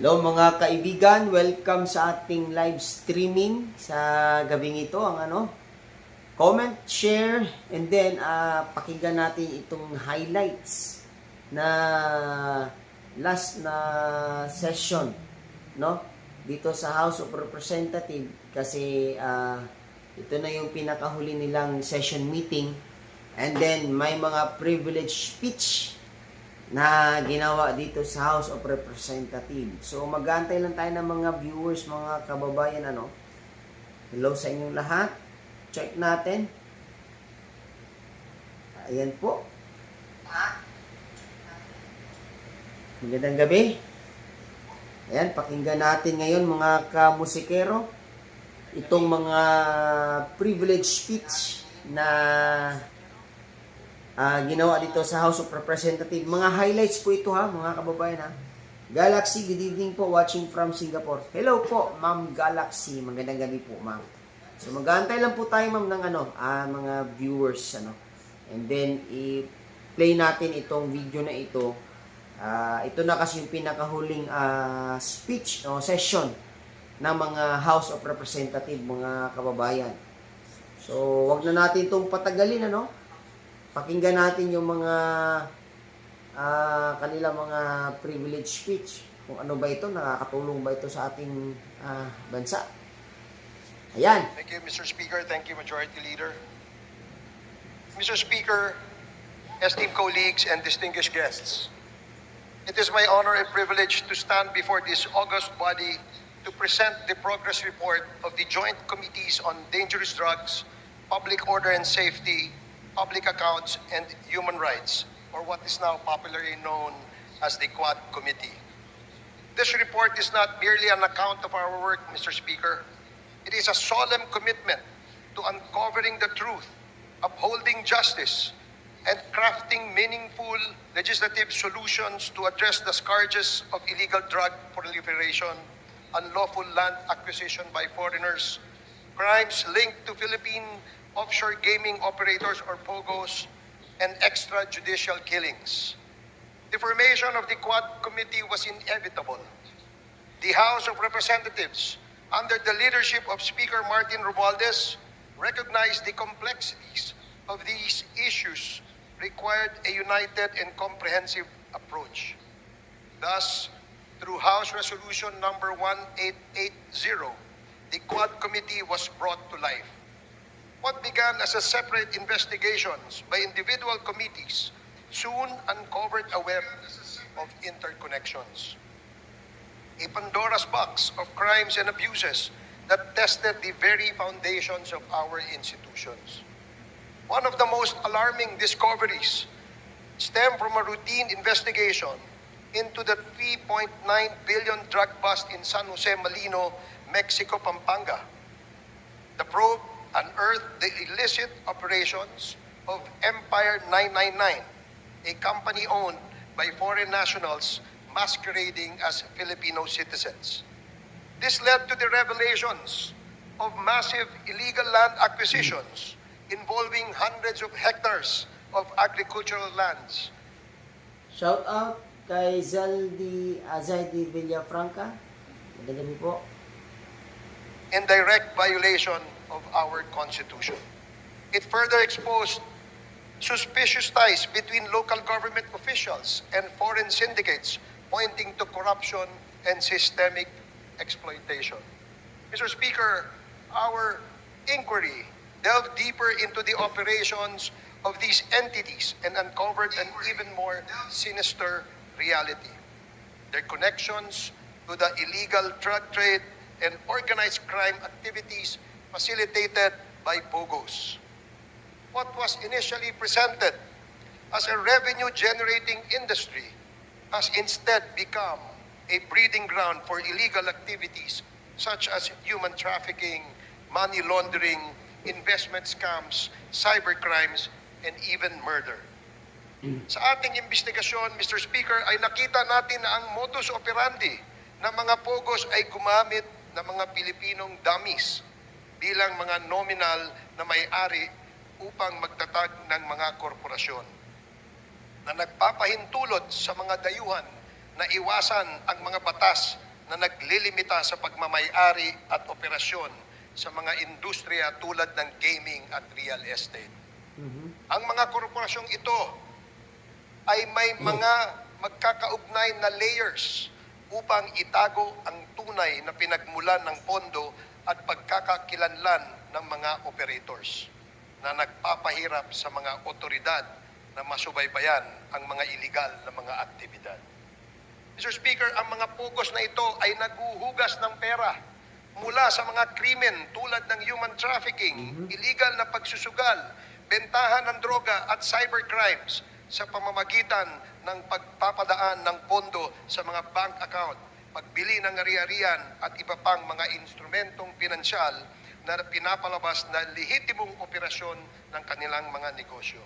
Hello mga kaibigan, welcome sa ating live streaming sa gabing ito. Comment, share, and then pakinggan natin itong highlights na last na session, no? Dito sa House of Representatives kasi ito na yung pinakahuli nilang session meeting, and then may mga privilege speech na ginawa dito sa House of Representatives. So mag-aantay lang tayo ng mga viewers, mga kababayan. Hello sa inyong lahat. Check natin. Ayan po. Magandang gabi. Ayan, pakinggan natin ngayon mga kamusikero itong mga privilege speech na ginawa dito sa House of Representatives. Mga highlights po ito mga kababayan Galaxy, good evening po, watching from Singapore. Hello po, Ma'am Galaxy. Magandang gabi po, Ma'am. So mag-aantay lang po tayo, Ma'am, ng mga viewers And then i-play natin itong video na ito. Ito na kasi yung pinakahuling speech o session ng mga House of Representatives, mga kababayan. So wag na natin itong patagalin Pakinggan natin yung mga kanila mga privilege speech. Kung ano ba ito, nakakatulong ba ito sa ating bansa. Ayan. Thank you, Mr. Speaker. Thank you, Majority Leader. Mr. Speaker, esteemed colleagues and distinguished guests, it is my honor and privilege to stand before this august body to present the progress report of the Joint Committees on Dangerous Drugs, Public Order and Safety, Public Accounts, and Human Rights, or what is now popularly known as the Quad Committee. This report is not merely an account of our work, Mr. Speaker. It is a solemn commitment to uncovering the truth, upholding justice, and crafting meaningful legislative solutions to address the scourges of illegal drug proliferation, unlawful land acquisition by foreigners, crimes linked to Philippine offshore gaming operators or POGOs, and extrajudicial killings. The formation of the Quad Committee was inevitable. The House of Representatives, under the leadership of Speaker Martin Romualdez, recognized the complexities of these issues required a united and comprehensive approach. Thus, through House Resolution number 1880, the Quad Committee was brought to life. What began as a separate investigations by individual committees soon uncovered awareness of interconnections. A Pandora's box of crimes and abuses that tested the very foundations of our institutions. One of the most alarming discoveries stemmed from a routine investigation into the 3.9 billion drug bust in San Jose, Malino, Mexico, Pampanga. The probe unearthed the illicit operations of Empire 999, a company owned by foreign nationals masquerading as Filipino citizens. This led to the revelations of massive illegal land acquisitions involving hundreds of hectares of agricultural lands. Shout out kay Zaldi Villafranca. Magandang gabi po. In direct violation of our Constitution. It further exposed suspicious ties between local government officials and foreign syndicates, pointing to corruption and systemic exploitation. Mr. Speaker, our inquiry delved deeper into the operations of these entities and uncovered an even more sinister reality. Their connections to the illegal drug trade and organized crime activities facilitated by POGOs. What was initially presented as a revenue-generating industry has instead become a breeding ground for illegal activities such as human trafficking, money laundering, investment scams, cybercrimes, and even murder. Sa ating investigasyon, Mr. Speaker, ay nakita natin na ang modus operandi ng mga POGOs ay gumamit ng mga Pilipinong dummies bilang mga nominal na may-ari upang magtatag ng mga korporasyon na nagpapahintulot sa mga dayuhan na iwasan ang mga batas na naglilimita sa pagmamayari at operasyon sa mga industriya tulad ng gaming at real estate. Ang mga korporasyong ito ay may mga magkakaugnay na layers upang itago ang tunay na pinagmulan ng pondo at pagkakakilanlan ng mga operators na nagpapahirap sa mga otoridad na masubaybayan ang mga iligal na mga aktibidad. Mr. Speaker, ang mga pugos na ito ay naghuhugas ng pera mula sa mga krimen tulad ng human trafficking, illegal na pagsusugal, bentahan ng droga at cybercrimes sa pamamagitan ng pagpapadaan ng pondo sa mga bank account, pagbili ng ari-arian at iba pang mga instrumentong pinansyal na pinapalabas na lehitimong operasyon ng kanilang mga negosyo.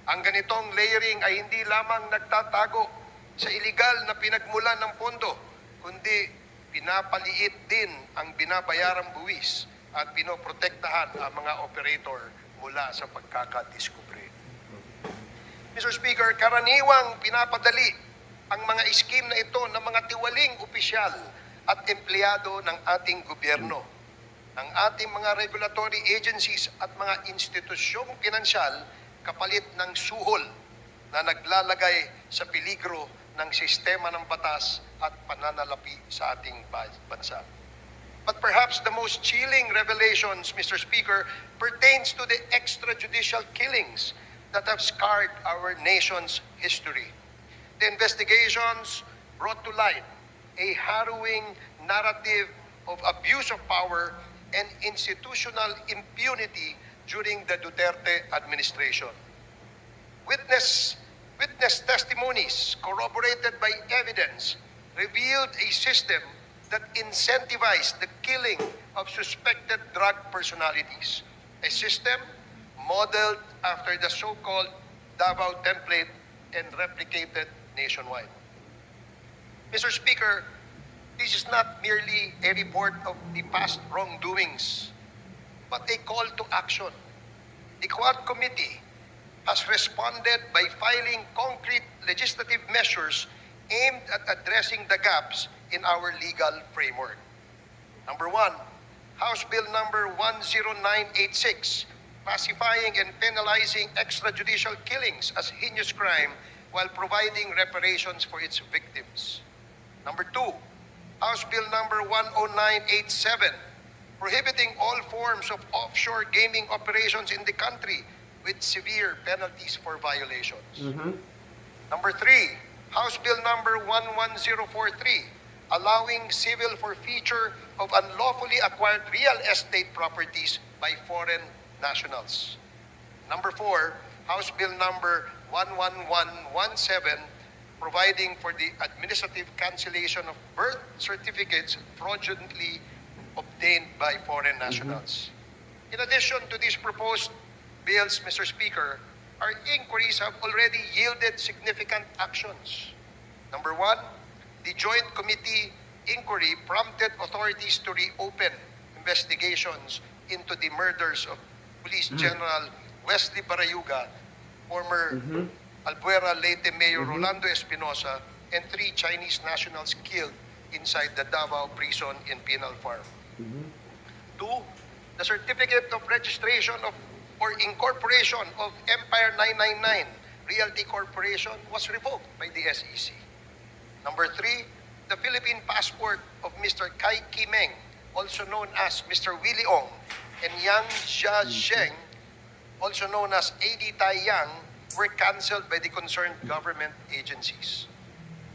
Ang ganitong layering ay hindi lamang nagtatago sa iligal na pinagmulan ng pondo, kundi pinapaliit din ang binabayarang buwis at pinoprotektahan ang mga operator mula sa pagkakadiskubre. Mr. Speaker, karaniwang pinapadali ang mga scheme na ito ng mga tiwaling opisyal at empleyado ng ating gobyerno, ng ating mga regulatory agencies at mga institusyong pinansyal kapalit ng suhol na naglalagay sa peligro ng sistema ng batas at pananalapi sa ating bansa. But perhaps the most chilling revelations, Mr. Speaker, pertains to the extrajudicial killings that have scarred our nation's history. The investigations brought to light a harrowing narrative of abuse of power and institutional impunity during the Duterte administration. Witness testimonies corroborated by evidence revealed a system that incentivized the killing of suspected drug personalities, a system modeled after the so-called Davao template and replicated nationwide. Mr. Speaker, this is not merely a report of the past wrongdoings, but a call to action. The Quad Committee has responded by filing concrete legislative measures aimed at addressing the gaps in our legal framework. Number one, House Bill number 10986, classifying and penalizing extrajudicial killings as heinous crime while providing reparations for its victims. Number two, House Bill number 10987, prohibiting all forms of offshore gaming operations in the country with severe penalties for violations. Number three, House Bill number 11043, allowing civil forfeiture of unlawfully acquired real estate properties by foreign nationals. Number four, House Bill number 11117, providing for the administrative cancellation of birth certificates fraudulently obtained by foreign nationals. In addition to these proposed bills, Mr. Speaker, our inquiries have already yielded significant actions. Number one, the Joint Committee inquiry prompted authorities to reopen investigations into the murders of Police General Wesley Barayuga, former Albuera Leyte Mayor Rolando Espinosa, and 3 Chinese nationals killed inside the Davao prison in Penal Farm. Two, the certificate of registration of or incorporation of Empire 999 Realty Corporation was revoked by the SEC. Number three, the Philippine passport of Mr. Kai Kimeng, also known as Mr. Willie Ong, and Yang Jia Zheng, also known as A.D. Tai Yang, were cancelled by the concerned government agencies.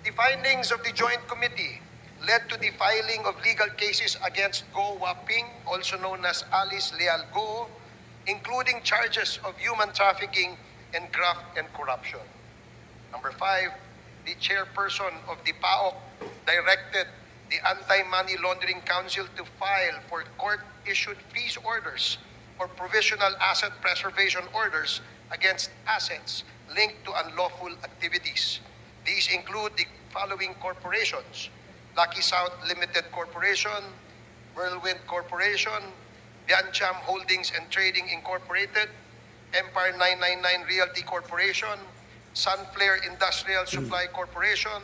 The findings of the Joint Committee led to the filing of legal cases against Go Waping, also known as Alice Leal Go, including charges of human trafficking and graft and corruption. Number five, the chairperson of the PAOK directed the Anti-Money Laundering Council to file for court-issued freeze orders or provisional asset preservation orders against assets linked to unlawful activities. These include the following corporations: Lucky South Limited Corporation, Whirlwind Corporation, Biancham Holdings and Trading Incorporated, Empire 999 Realty Corporation, Sunflare Industrial Supply Corporation,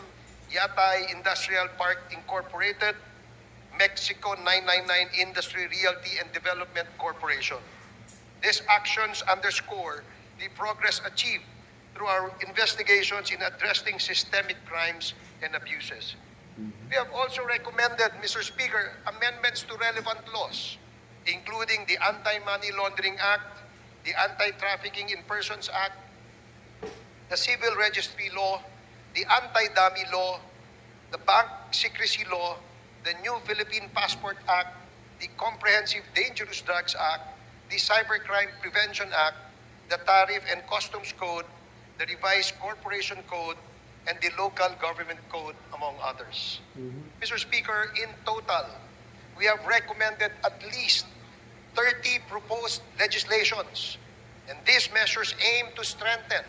Yatay Industrial Park Incorporated, Mexico 999 Industry Realty and Development Corporation. These actions underscore the progress achieved through our investigations in addressing systemic crimes and abuses. We have also recommended, Mr. Speaker, amendments to relevant laws, including the Anti-Money Laundering Act, the Anti-Trafficking in Persons Act, the Civil Registry Law, the Anti-Dummy Law, the Bank Secrecy Law, the New Philippine Passport Act, the Comprehensive Dangerous Drugs Act, the Cybercrime Prevention Act, the Tariff and Customs Code, the Revised Corporation Code, and the Local Government Code, among others. Mr. Speaker, in total, we have recommended at least 30 proposed legislations, and these measures aim to strengthen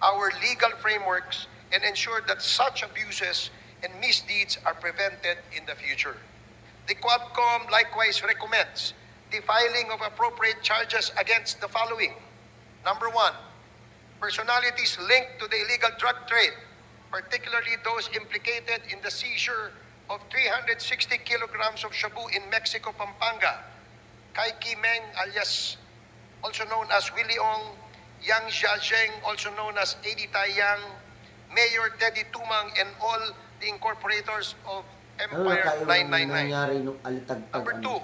our legal frameworks and ensure that such abuses and misdeeds are prevented in the future. The Quadcom likewise recommends the filing of appropriate charges against the following. Number one, personalities linked to the illegal drug trade, particularly those implicated in the seizure of 360 kilograms of shabu in Mexico, Pampanga. Kai Kimeng, alias also known as Willie Ong, Yang Jiazheng, also known as Eddie Taiyang, Mayor Teddy Tumang, and all the incorporators of Empire 999. Number two,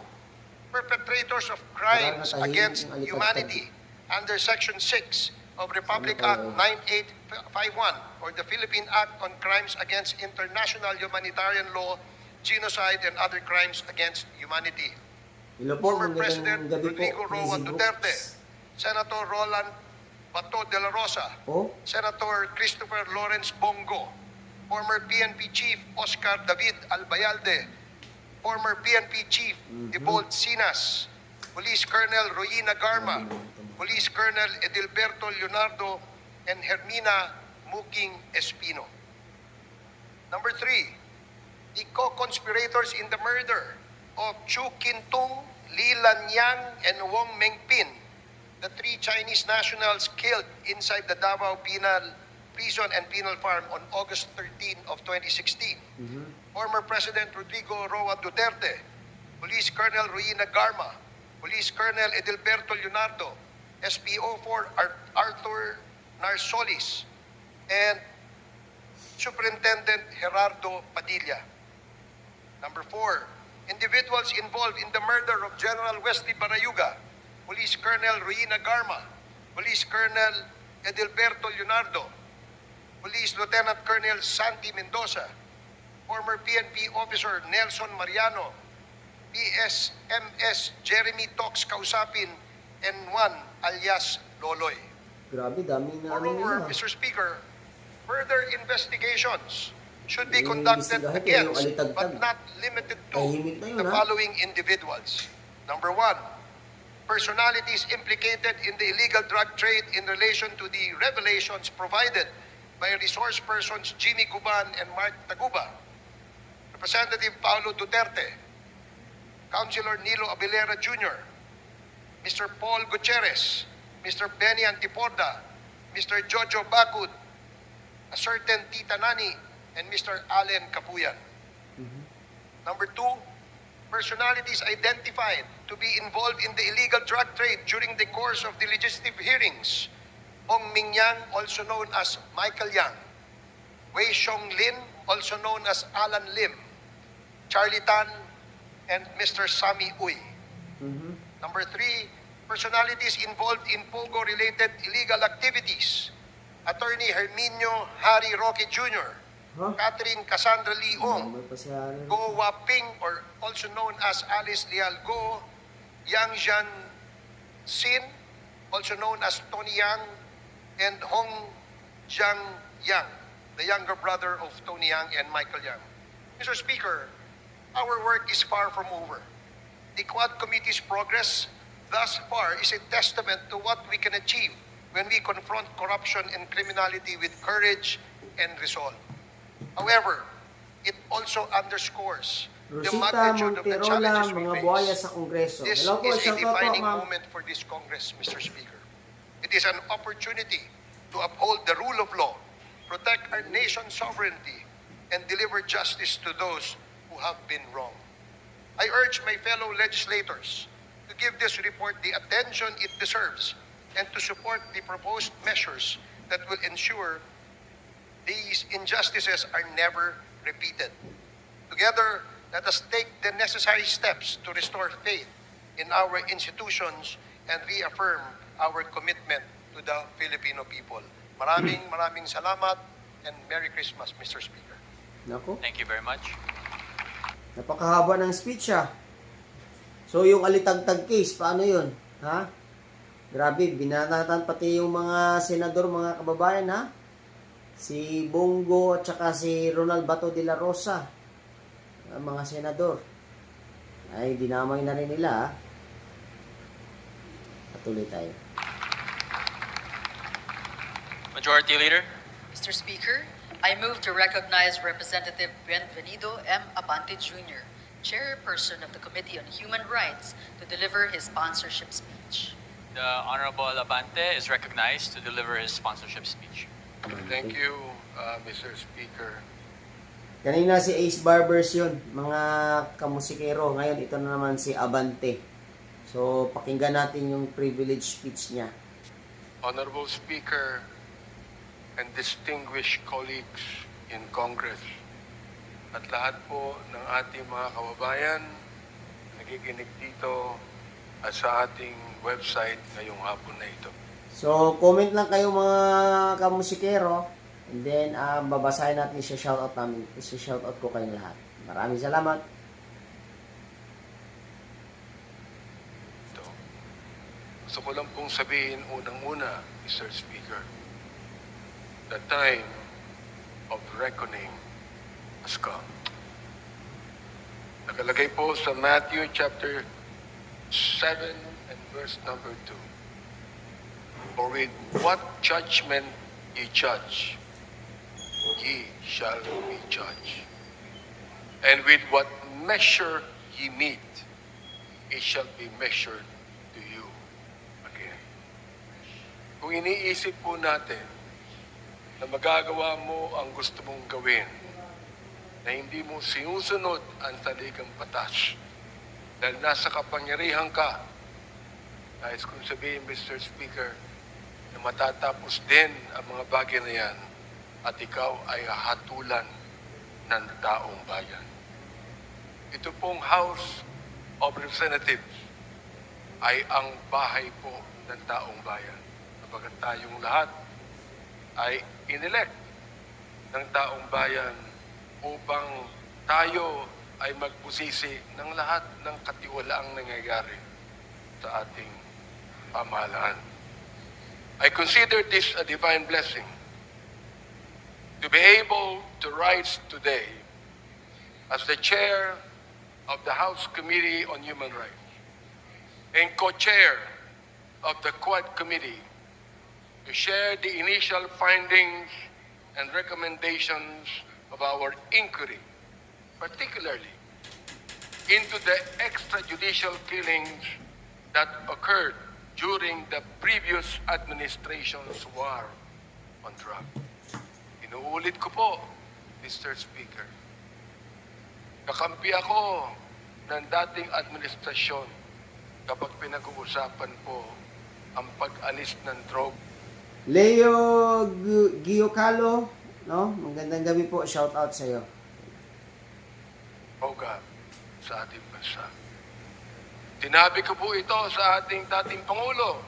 perpetrators of crimes against humanity under Section 6 of Republic Act 9851 or the Philippine Act on Crimes Against International Humanitarian Law, Genocide, and Other Crimes Against Humanity. Former President Rodrigo Roa Duterte, Senator Roland Bato de la Rosa, Senator Christopher Lawrence Bongo, former PNP Chief Oscar David Albayalde, former PNP Chief Debold Sinas, Police Colonel Royina Garma, Police Colonel Edilberto Leonardo, and Hermina Muking Espino. Number three, the co-conspirators in the murder of Chu Kintung, Li Lanyang, and Wong Mengpin, the three Chinese nationals killed inside the Davao Penal Prison and Penal Farm on August 13 of 2016. Former President Rodrigo Roa Duterte, Police Colonel Royina Garma, Police Colonel Edilberto Leonardo, SPO4 Arthur Narsolis, and Superintendent Gerardo Padilla. Number four, individuals involved in the murder of General Wesley Barayuga, Police Colonel Royina Garma, Police Colonel Edilberto Leonardo, Police Lieutenant Colonel Santi Mendoza, former PNP Officer Nelson Mariano, PSMS Jeremy Tox Kausapin, and one alias Loloy. Grabe, dami na Moreover, Mr. Speaker, further investigations should be conducted against, but not limited to, the following individuals. Number one, personalities implicated in the illegal drug trade in relation to the revelations provided by resource persons Jimmy Guban and Mark Taguba, Representative Paulo Duterte, Councilor Nilo Abilera Jr., Mr. Paul Gutierrez, Mr. Benny Antiporda, Mr. Jojo Bacud, a certain Tita Nani, and Mr. Allen Capuyan. Number two, personalities identified to be involved in the illegal drug trade during the course of the legislative hearings: Ong Ming Yang, also known as Michael Yang; Wei Xiong Lin, also known as Alan Lim; Charlie Tan, and Mr. Sammy Uy. Number three, personalities involved in Pogo-related illegal activities: Attorney Herminio Harry Roque Jr., Catherine Cassandra Lee Ong, Go Waping, or also known as Alice Leal Go, Yang Jian Sin, also known as Tony Yang, and Hong Jiang Yang, the younger brother of Tony Yang and Michael Yang. Mr. Speaker, our work is far from over. The Quad Committee's progress thus far is a testament to what we can achieve when we confront corruption and criminality with courage and resolve. However, it also underscores the magnitude of the challenges we face. Sa Kongreso. This is a defining moment for this Congress, Mr. Speaker. It is an opportunity to uphold the rule of law, protect our nation's sovereignty, and deliver justice to those who have been wronged. I urge my fellow legislators to give this report the attention it deserves and to support the proposed measures that will ensure these injustices are never repeated. Together, let us take the necessary steps to restore faith in our institutions and reaffirm our commitment to the Filipino people. Maraming salamat and Merry Christmas, Mr. Speaker. Naku, Thank you very much. napakahaba ng speech ah. So yung alitagtag case, paano yun? Ha? Grabe, binatatan pati yung mga senador, mga kababayan ha? Si Bongo at saka si Ronald Bato de la Rosa, ang mga senador. Ay, dinamay na rin nila ha? Patuloy tayo. Majority Leader. Mr. Speaker, I move to recognize Representative Benvenido M. Abante Jr., Chairperson of the Committee on Human Rights, to deliver his sponsorship speech. The Honorable Abante is recognized to deliver his sponsorship speech. Thank you, Mr. Speaker. Kanina si Ace Barbers yun, mga kamusikero. Ngayon ito na naman si Abante. So pakinggan natin yung privilege speech niya. Honorable Speaker and distinguished colleagues in Congress at lahat po ng ating mga kababayan nakikinig dito at sa ating website ngayong hapon na ito. So comment lang kayo mga kamusikero and then babasahin natin i-shoutout namin. I-shoutout ko kayong lahat. Maraming salamat. Ito. Gusto ko lang pong sabihin unang-una, Mr. Speaker, the time of reckoning has come. Nakalagay po sa Matthew chapter 7 and verse number 2. For with what judgment ye judge, ye shall be judged. And with what measure ye meet, it shall be measured to you again. Kung iniisip po natin na magagawa mo ang gusto mong gawin, na hindi mo sinusunod ang saligang batas, dahil nasa kapangyarihan ka, nais kong sabihin, Mr. Speaker, na matatapos din ang mga bagay na yan at ikaw ay hatulan ng taong bayan. Ito pong House of Representatives ay ang bahay po ng taong bayan. Kapag tayong lahat ay inelect ng taong bayan upang tayo ay magbusisi ng lahat ng katiwalaang nangyayari sa ating pamahalaan. I consider this a divine blessing to be able to rise today as the chair of the House Committee on Human Rights and co-chair of the Quad Committee to share the initial findings and recommendations of our inquiry, particularly into the extrajudicial killings that occurred during the previous administration's war on drugs. Inuulit ko po, Mr. Speaker, kakampi ako ng dating administrasyon kapag pinag-uusapan po ang pag-alis ng drug. Leo Giocalo, no? Magandang gabi po. Shout out sa iyo. Droga sa ating bansa. Tinabi ko po ito sa ating dating Pangulo.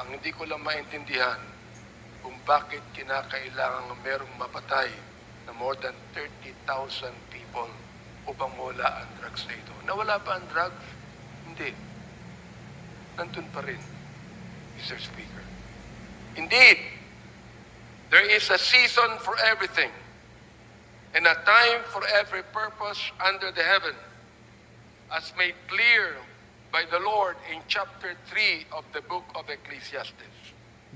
Ang hindi ko lang maintindihan kung bakit kinakailangan merong mapatay na more than 30,000 people upang mawala ang drugs na ito. Nawala pa ang drugs? Hindi. Nandun pa rin, Mr. Speaker. Indeed, there is a season for everything and a time for every purpose under the heaven, as made clear by the Lord in chapter 3 of the book of Ecclesiastes.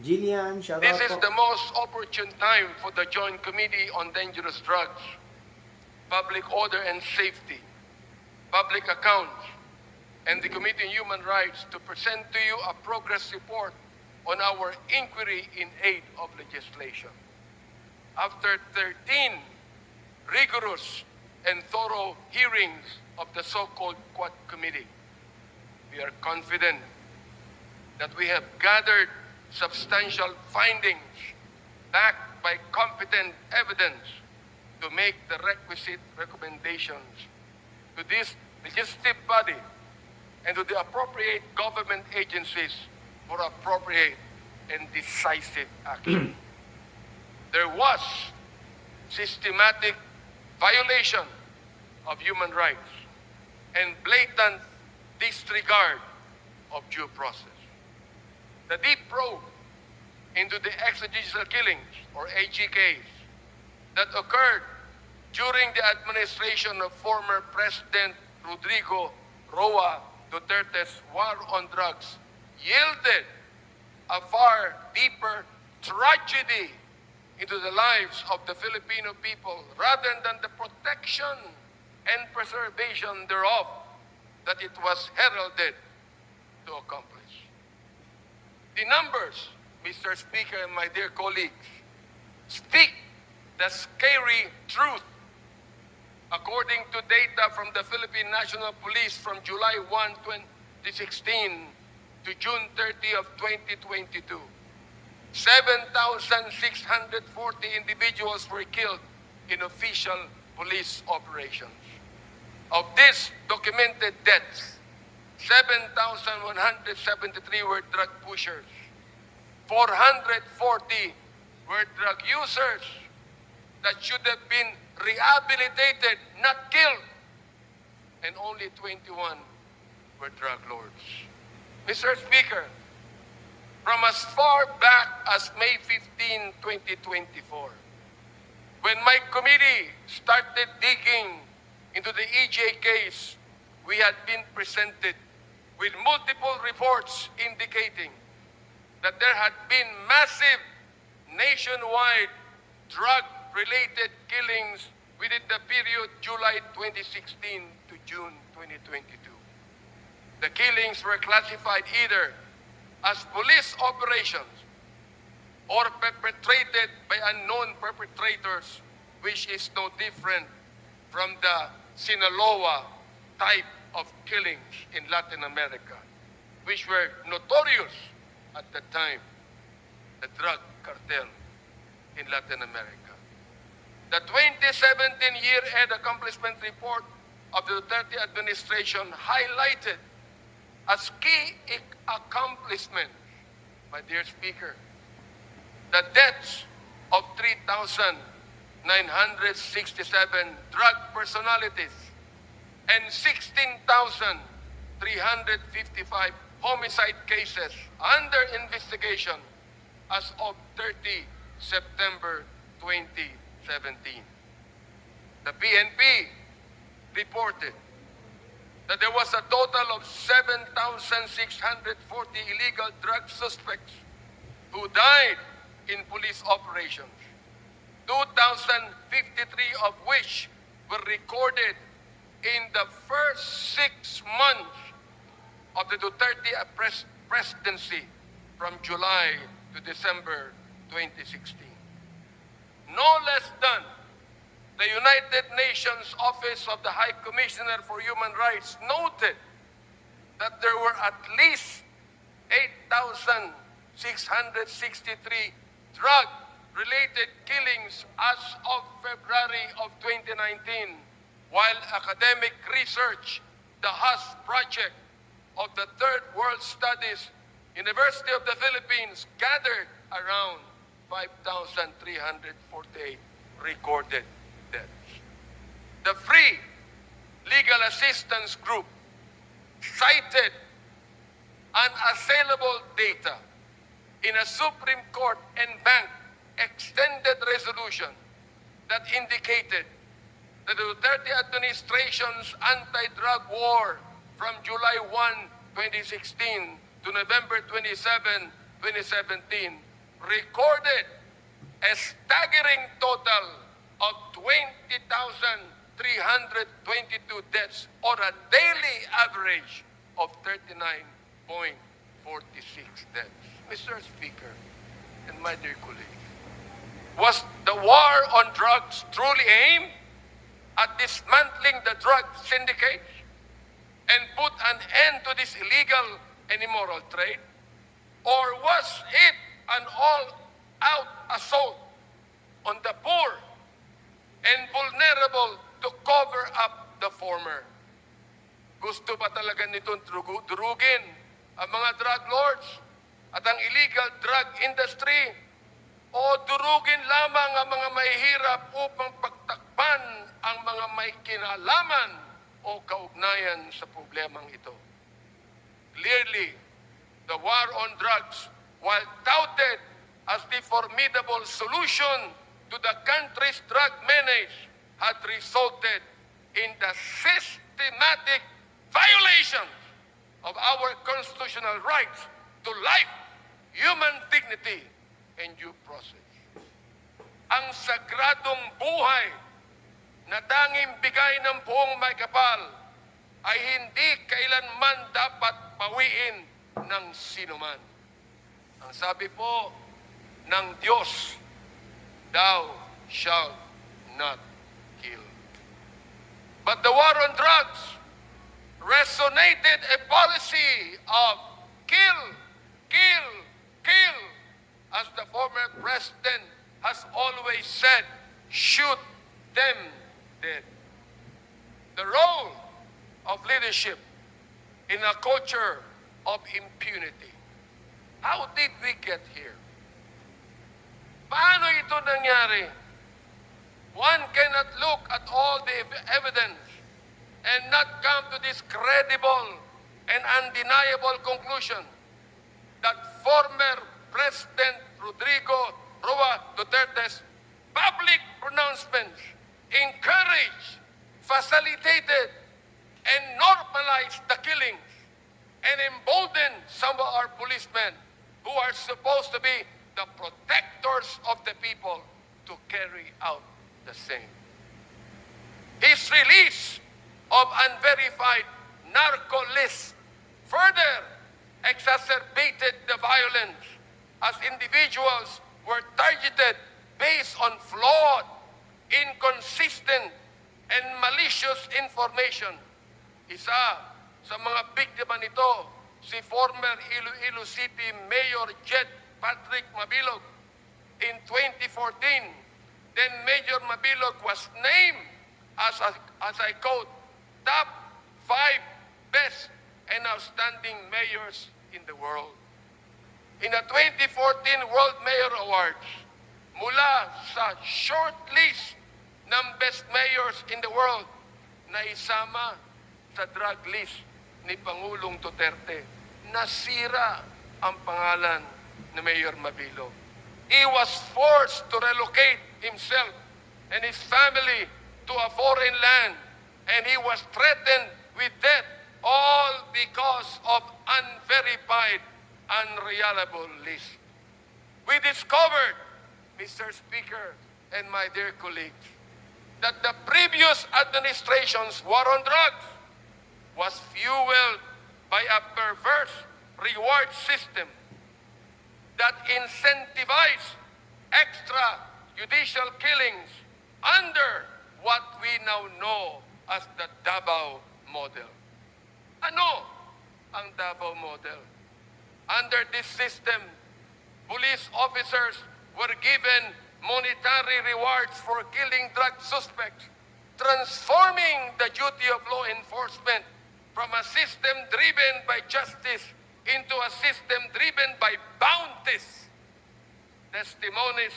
Jillian, shout This out is po. the most opportune time for the Joint Committee on Dangerous Drugs, Public Order and Safety, Public Accounts, and the Committee on Human Rights to present to you a progress report on our inquiry in aid of legislation. After 13 rigorous and thorough hearings of the so-called Quad Committee. We are confident that we have gathered substantial findings backed by competent evidence to make the requisite recommendations to this legislative body and to the appropriate government agencies for appropriate and decisive action. There was systematic violation of human rights and blatant disregard of due process. The deep probe into the extrajudicial killings, or AGKs, that occurred during the administration of former President Rodrigo Roa Duterte's war on drugs yielded a far deeper tragedy into the lives of the Filipino people rather than the protection and preservation thereof that it was heralded to accomplish. The numbers, Mr. Speaker and my dear colleagues, speak the scary truth. According to data from the Philippine National Police from July 1, 2016 to June 30 of 2022, 7,640 individuals were killed in official police operations. Of these documented deaths, 7,173 were drug pushers, 440 were drug users that should have been rehabilitated, not killed, and only 21 were drug lords. Mr. Speaker, from as far back as May 15, 2024, when my committee started digging into the EJ case, we had been presented with multiple reports indicating that there had been massive nationwide drug-related killings within the period July 2016 to June 2022. The killings were classified either as police operations or perpetrated by unknown perpetrators, which is no different from the Sinaloa type of killings in Latin America, which were notorious at the time, the drug cartel in Latin America. The 2017 year-end accomplishment report of the Duterte administration highlighted as key accomplishments, my dear Speaker, the deaths of 3,967 drug personalities and 16,355 homicide cases under investigation as of 30 September 2017. The PNP reported that there was a total of 7,640 illegal drug suspects who died in police operations, 2,053 of which were recorded in the first 6 months of the Duterte presidency from July to December 2016. No less than the United Nations Office of the High Commissioner for Human Rights noted that there were at least 8,663 drug-related killings as of February of 2019, while academic research, the HUS project of the Third World Studies, University of the Philippines, gathered around 5,348 recorded deaths. The Free Legal Assistance Group cited unassailable data in a Supreme Court and bank extended resolution that indicated that the Duterte administration's anti-drug war from July 1, 2016 to November 27, 2017 recorded a staggering total of 20,322 deaths, or a daily average of 39.46 deaths. Mr. Speaker and my dear colleagues, was the war on drugs truly aimed at dismantling the drug syndicates and put an end to this illegal and immoral trade? Or was it an all-out assault on the poor and vulnerable to cover up the former? Gusto ba talaga nitong durugin ang mga drug lords at ang illegal drug industry? O durugin lamang ang mga mahihirap upang pagtakpan ang mga may kinalaman o kaugnayan sa problemang ito? Clearly, the war on drugs, while touted as the formidable solution to the country's drug menace, had resulted in the systematic violations of our constitutional rights to life, human dignity, and due process. Ang sagradong buhay na tanging bigay ng buong may kapal ay hindi kailanman dapat pawiin ng sinuman. Ang sabi po ng Diyos, thou shalt not kill. But the war on drugs resonated a policy of kill, kill, kill. As the former president has always said, shoot them dead. The role of leadership in a culture of impunity. How did we get here? Paano ito nangyari? One cannot look at all the evidence and not come to this credible and undeniable conclusion that former President Rodrigo Roa Duterte's public pronouncements encouraged, facilitated, and normalized the killings and emboldened some of our policemen who are supposed to be the protectors of the people to carry out the same. His release of unverified narco lists further exacerbated the violence as individuals were targeted based on flawed, inconsistent, and malicious information. Isa sa mga biktima nito, si former Iloilo City Mayor Jed Patrick Mabilog. In 2014, then Major Mabilog was named as I quote, top 5 best and outstanding mayors in the world. In the 2014 World Mayor Awards, mula sa short list ng best mayors in the world na isama sa drug list ni Pangulong Duterte, nasira ang pangalan ni Mayor Mabilog. He was forced to relocate himself and his family to a foreign land, and he was threatened with death, all because of unverified, unreliable list. We discovered, Mr. Speaker and my dear colleagues, that the previous administration's war on drugs was fueled by a perverse reward system that incentivized extrajudicial killings under what we now know as the Davao model. Ano ang Davao model? Under this system, police officers were given monetary rewards for killing drug suspects, transforming the duty of law enforcement from a system driven by justice into a system driven by bounties. Testimonies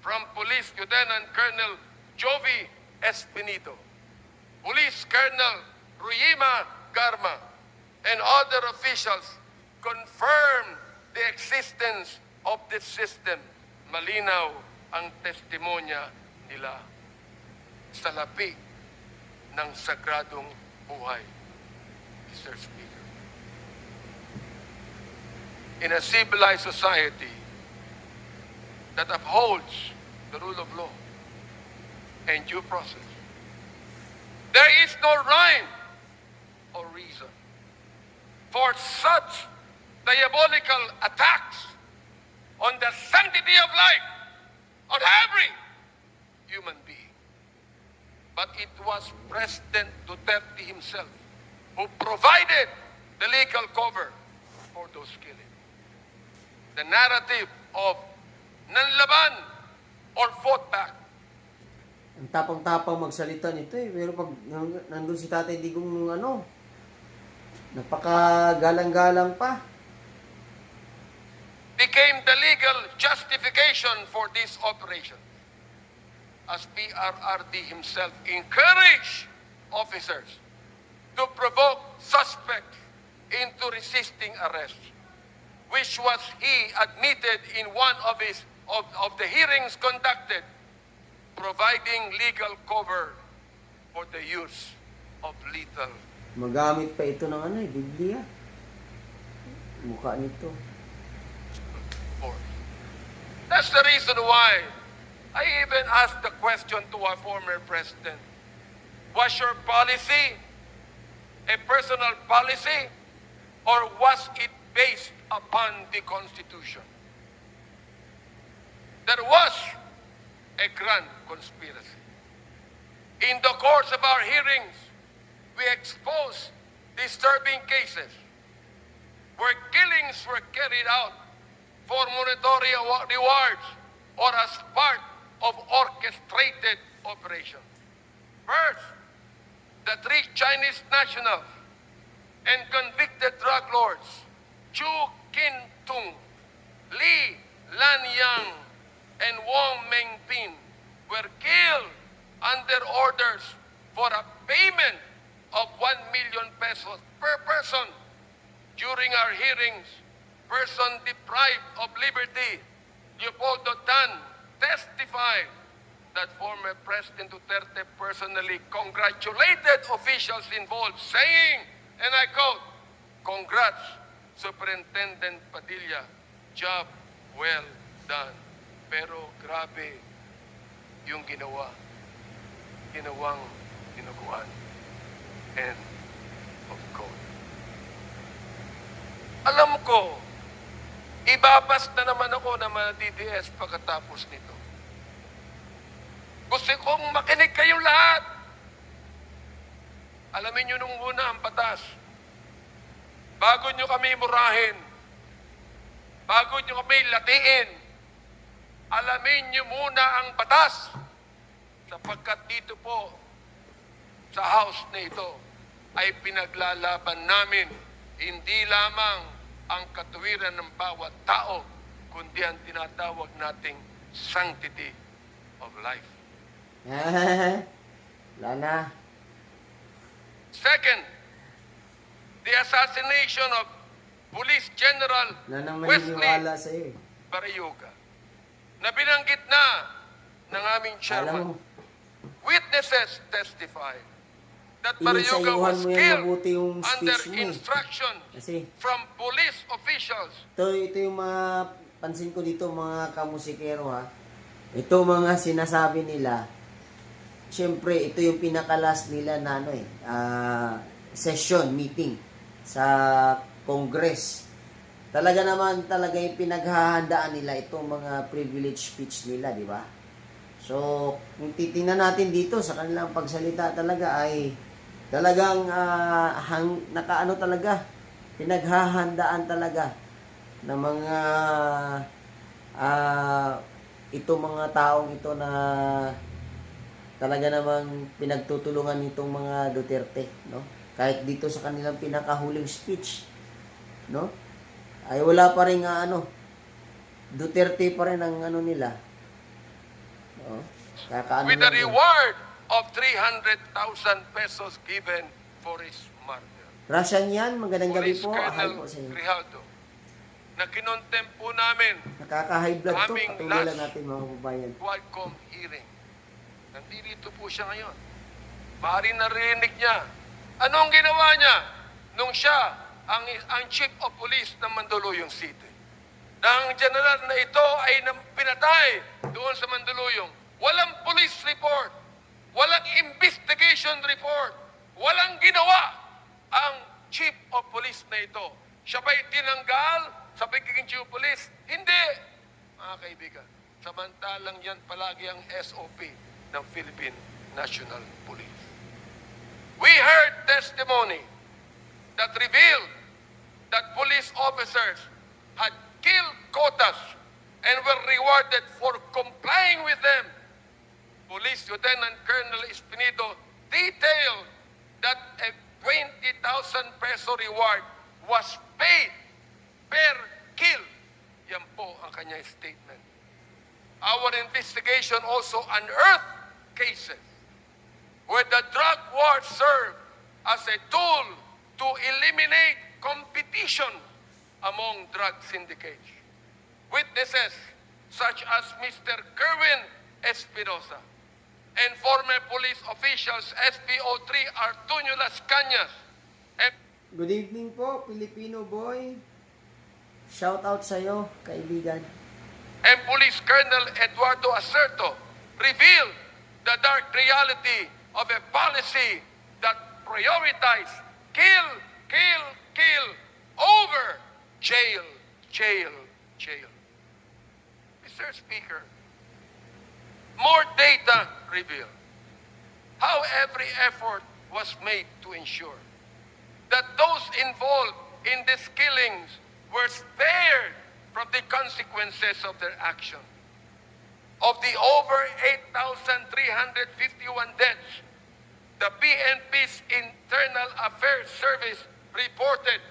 from Police Lieutenant Colonel Jovi Espinito, Police Colonel Ruyima Garma, and other officials confirm the existence of this system. Malinaw ang testimonya nila sa lapi ng sagradong buhay, Mr. Speaker. In a civilized society that upholds the rule of law and due process, there is no rhyme or reason for such diabolical attacks on the sanctity of life of every human being. but it was President Duterte himself who provided the legal cover for those killings. The narrative of nanlaban or fought back. Ang tapang-tapang magsalita nito eh. Pero pag nandun si Tatay Digong napakagalang-galang pa. Became the legal justification for this operation, as PRRD himself encouraged officers to provoke suspects into resisting arrest, which was he admitted in one of the hearings conducted, providing legal cover for the use of lethal. Magamit pa ito ng Biblia. Mukha nito. force. That's the reason why I even asked the question to our former president. Was your policy a personal policy, or was it based upon the Constitution? There was a grand conspiracy. In the course of our hearings, we exposed disturbing cases where killings were carried out for monetary rewards or as part of orchestrated operation. First, the 3 Chinese nationals and convicted drug lords Chu Kin-tung, Li Lanyang, and Wong Mengpin were killed under orders for a payment of 1 million pesos per person. During our hearings, person deprived of liberty, Leopoldo Tan, testified that former President Duterte personally congratulated officials involved, saying, and I quote, "Congrats, Superintendent Padilla, job well done." Pero grabe yung ginawang dinuguan. End of quote. Alam ko, ibabas na naman ako ng mga DDS pagkatapos nito. Gusto kong makinig kayong lahat. Alamin nyo nung una ang batas. Bago nyo kami murahin, bago nyo kami latiin, alamin nyo muna ang batas. Sapagkat dito po, sa house na ito, ay pinaglalaban namin hindi lamang ang katuwiran ng bawat tao, kundi ang tinatawag nating sanctity of life. Wala na. Second, the assassination of Police General Wala nang Wesley maniniwala sa'yo eh. Barayuga, na binanggit na ng aming Alam chairman. mo, Witnesses testified that Barayuga inisayuhan was mo yan killed mabuti yung under speech mo eh. instructions Kasi from police officials. ito yung mga pansin ko dito mga kamusikero ha. Ito mga sinasabi nila. Siyempre, ito yung pinakalas nila na session, meeting sa Congress. Talaga yung pinaghahandaan nila itong mga privilege speech nila, di ba? So, kung titingnan natin dito sa kanilang pagsalita talaga ay talagang pinaghahandaan talaga ng mga itong mga taong ito na talaga namang pinagtutulungan nitong mga Duterte, no? Kahit dito sa kanilang pinakahuling speech, no? Ay wala pa rin Duterte pa rin ang nila. No? With a reward of 300,000 pesos given for his murder. Russian yan, magandang gabi Police po. Hi Colonel po sa inyo. Grijaldo, na kinontempt po namin Nakaka-high blood to, Aming patuloy lang last natin mga kababayan. Qualcomm hearing. Nandito po siya ngayon. Maaari narinig niya. Anong ginawa niya nung siya ang chief of police ng Mandaluyong City? Ang general na ito ay pinatay doon sa Mandaluyong. Walang police report. Walang investigation report. Walang ginawa ang chief of police na ito. Siya ba'y tinanggal sa pagiging chief of police? Hindi, mga kaibigan. Samantalang yan palagi ang SOP ng Philippine National Police. We heard testimony that revealed that police officers had killed quotas and were rewarded for complying with them. Police Lieutenant Colonel Espinido detailed that a 20,000 peso reward was paid per kill. Yan po ang kanyang statement. Our investigation also unearthed cases where the drug war served as a tool to eliminate competition among drug syndicates. Witnesses such as Mr. Kerwin Espinosa and former police officials SPO3 Artunio Las Cañas and Good evening po, Filipino boy. Shout out sa'yo, kaibigan. Police Colonel Eduardo Acerto revealed the dark reality of a policy that prioritized kill, kill, kill over jail, jail, jail. Mr. Speaker, more data reveal how every effort was made to ensure that those involved in these killings were spared from the consequences of their action. Of the over 8,351 deaths, the PNP's Internal Affairs Service reported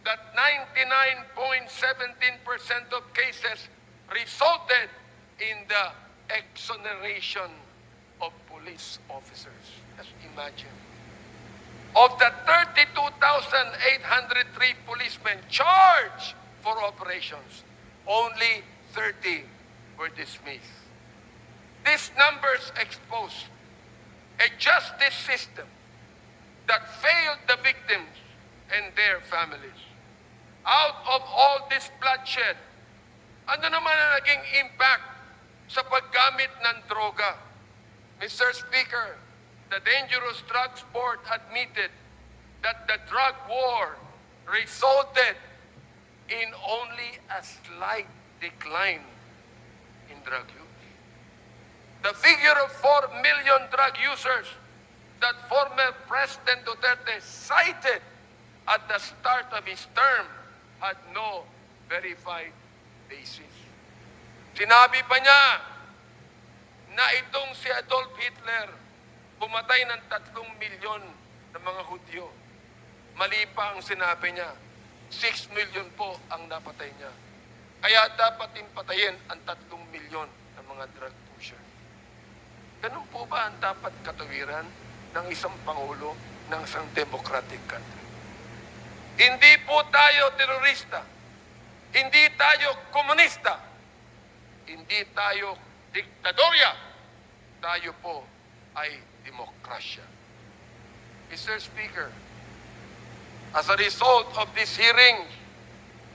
that 99.17% of cases resulted in the exoneration of police officers. Just imagine. Of the 32,803 policemen charged for operations, only 30 were dismissed. These numbers expose a justice system that failed the victims and their families. Out of all this bloodshed, ano naman ang naging impact sa paggamit ng droga? Mr. Speaker, the Dangerous Drugs Board admitted that the drug war resulted in only a slight decline in drug use. The figure of 4 million drug users that former President Duterte cited at the start of his term had no verified basis. Sinabi pa niya na itong si Adolf Hitler pumatay ng 3 milyon na mga Hudyo. Mali pa ang sinabi niya. 6 million po ang napatay niya. Kaya dapat din patayin ang 3 milyon ng mga drug pusher. Ganun po ba ang dapat katawiran ng isang pangulo ng isang democratic country? Hindi po tayo terorista. Hindi tayo komunista. Hindi tayo diktadorya. Tayo po ay demokrasya. Mr. Speaker, as a result of this hearing,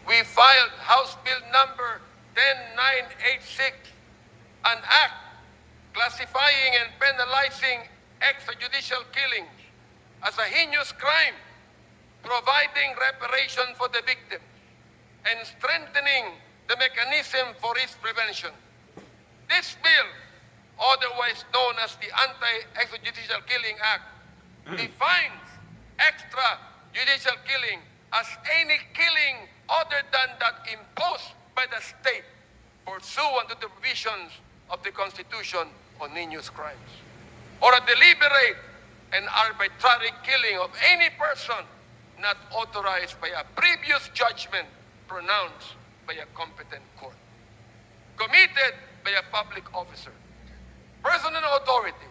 we filed House Bill number 10986, an act classifying and penalizing extrajudicial killings as a heinous crime, providing reparation for the victim, and strengthening the mechanism for its prevention. This bill, otherwise known as the Anti-Extrajudicial Killing Act, defines extrajudicial killing as any killing other than that imposed by the state pursuant to the provisions of the Constitution on heinous crimes, or a deliberate and arbitrary killing of any person not authorized by a previous judgment pronounced by a competent court, committed by a public officer, personal authority,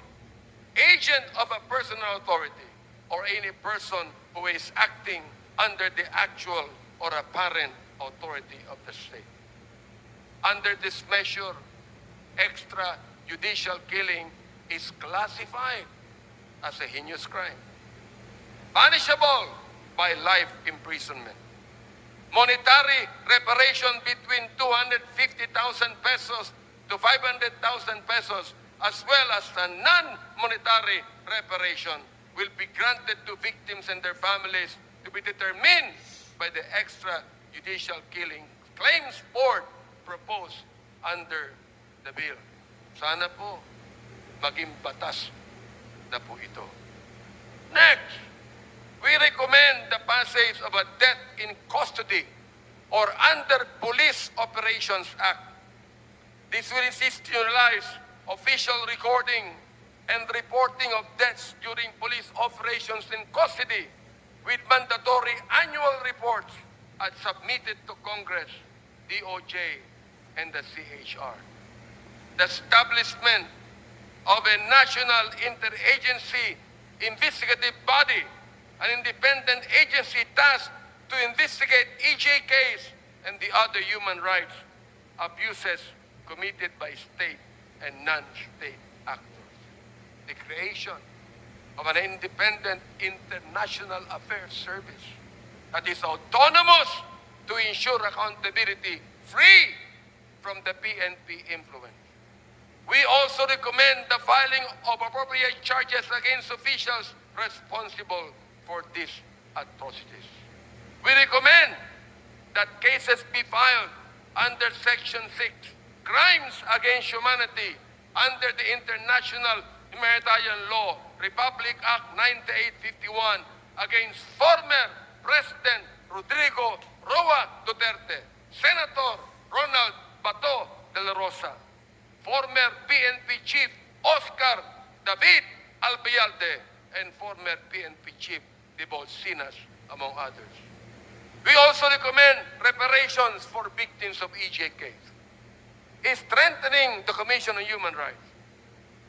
agent of a personal authority, or any person who is acting under the actual or apparent authority of the state. Under this measure, extrajudicial killing is classified as a heinous crime, punishable by life imprisonment. Monetary reparation between 250,000 pesos to 500,000 pesos, as well as a non-monetary reparation, will be granted to victims and their families to be determined by the extrajudicial killing claims board proposed under the bill. Sana po maging batas na po ito. Next, we recommend the passage of a death in custody or under Police Operations Act. This will institutionalize official recording and reporting of deaths during police operations in custody with mandatory annual reports as submitted to Congress, DOJ, and the CHR. The establishment of a national interagency investigative body, an independent agency tasked to investigate EJKs and the other human rights abuses committed by state and non-state actors. The creation of an independent international affairs service that is autonomous to ensure accountability free from the PNP influence. We also recommend the filing of appropriate charges against officials responsible for these atrocities. We recommend that cases be filed under Section 6, Crimes Against Humanity, under the International Humanitarian Law, Republic Act 9851, against former President Rodrigo Roa Duterte, Senator Ronald BATO de la Rosa, former PNP Chief Oscar David Albayalde, and former PNP Chief de Bolsinas, among others. We also recommend reparations for victims of EJKs, strengthening the Commission on Human Rights,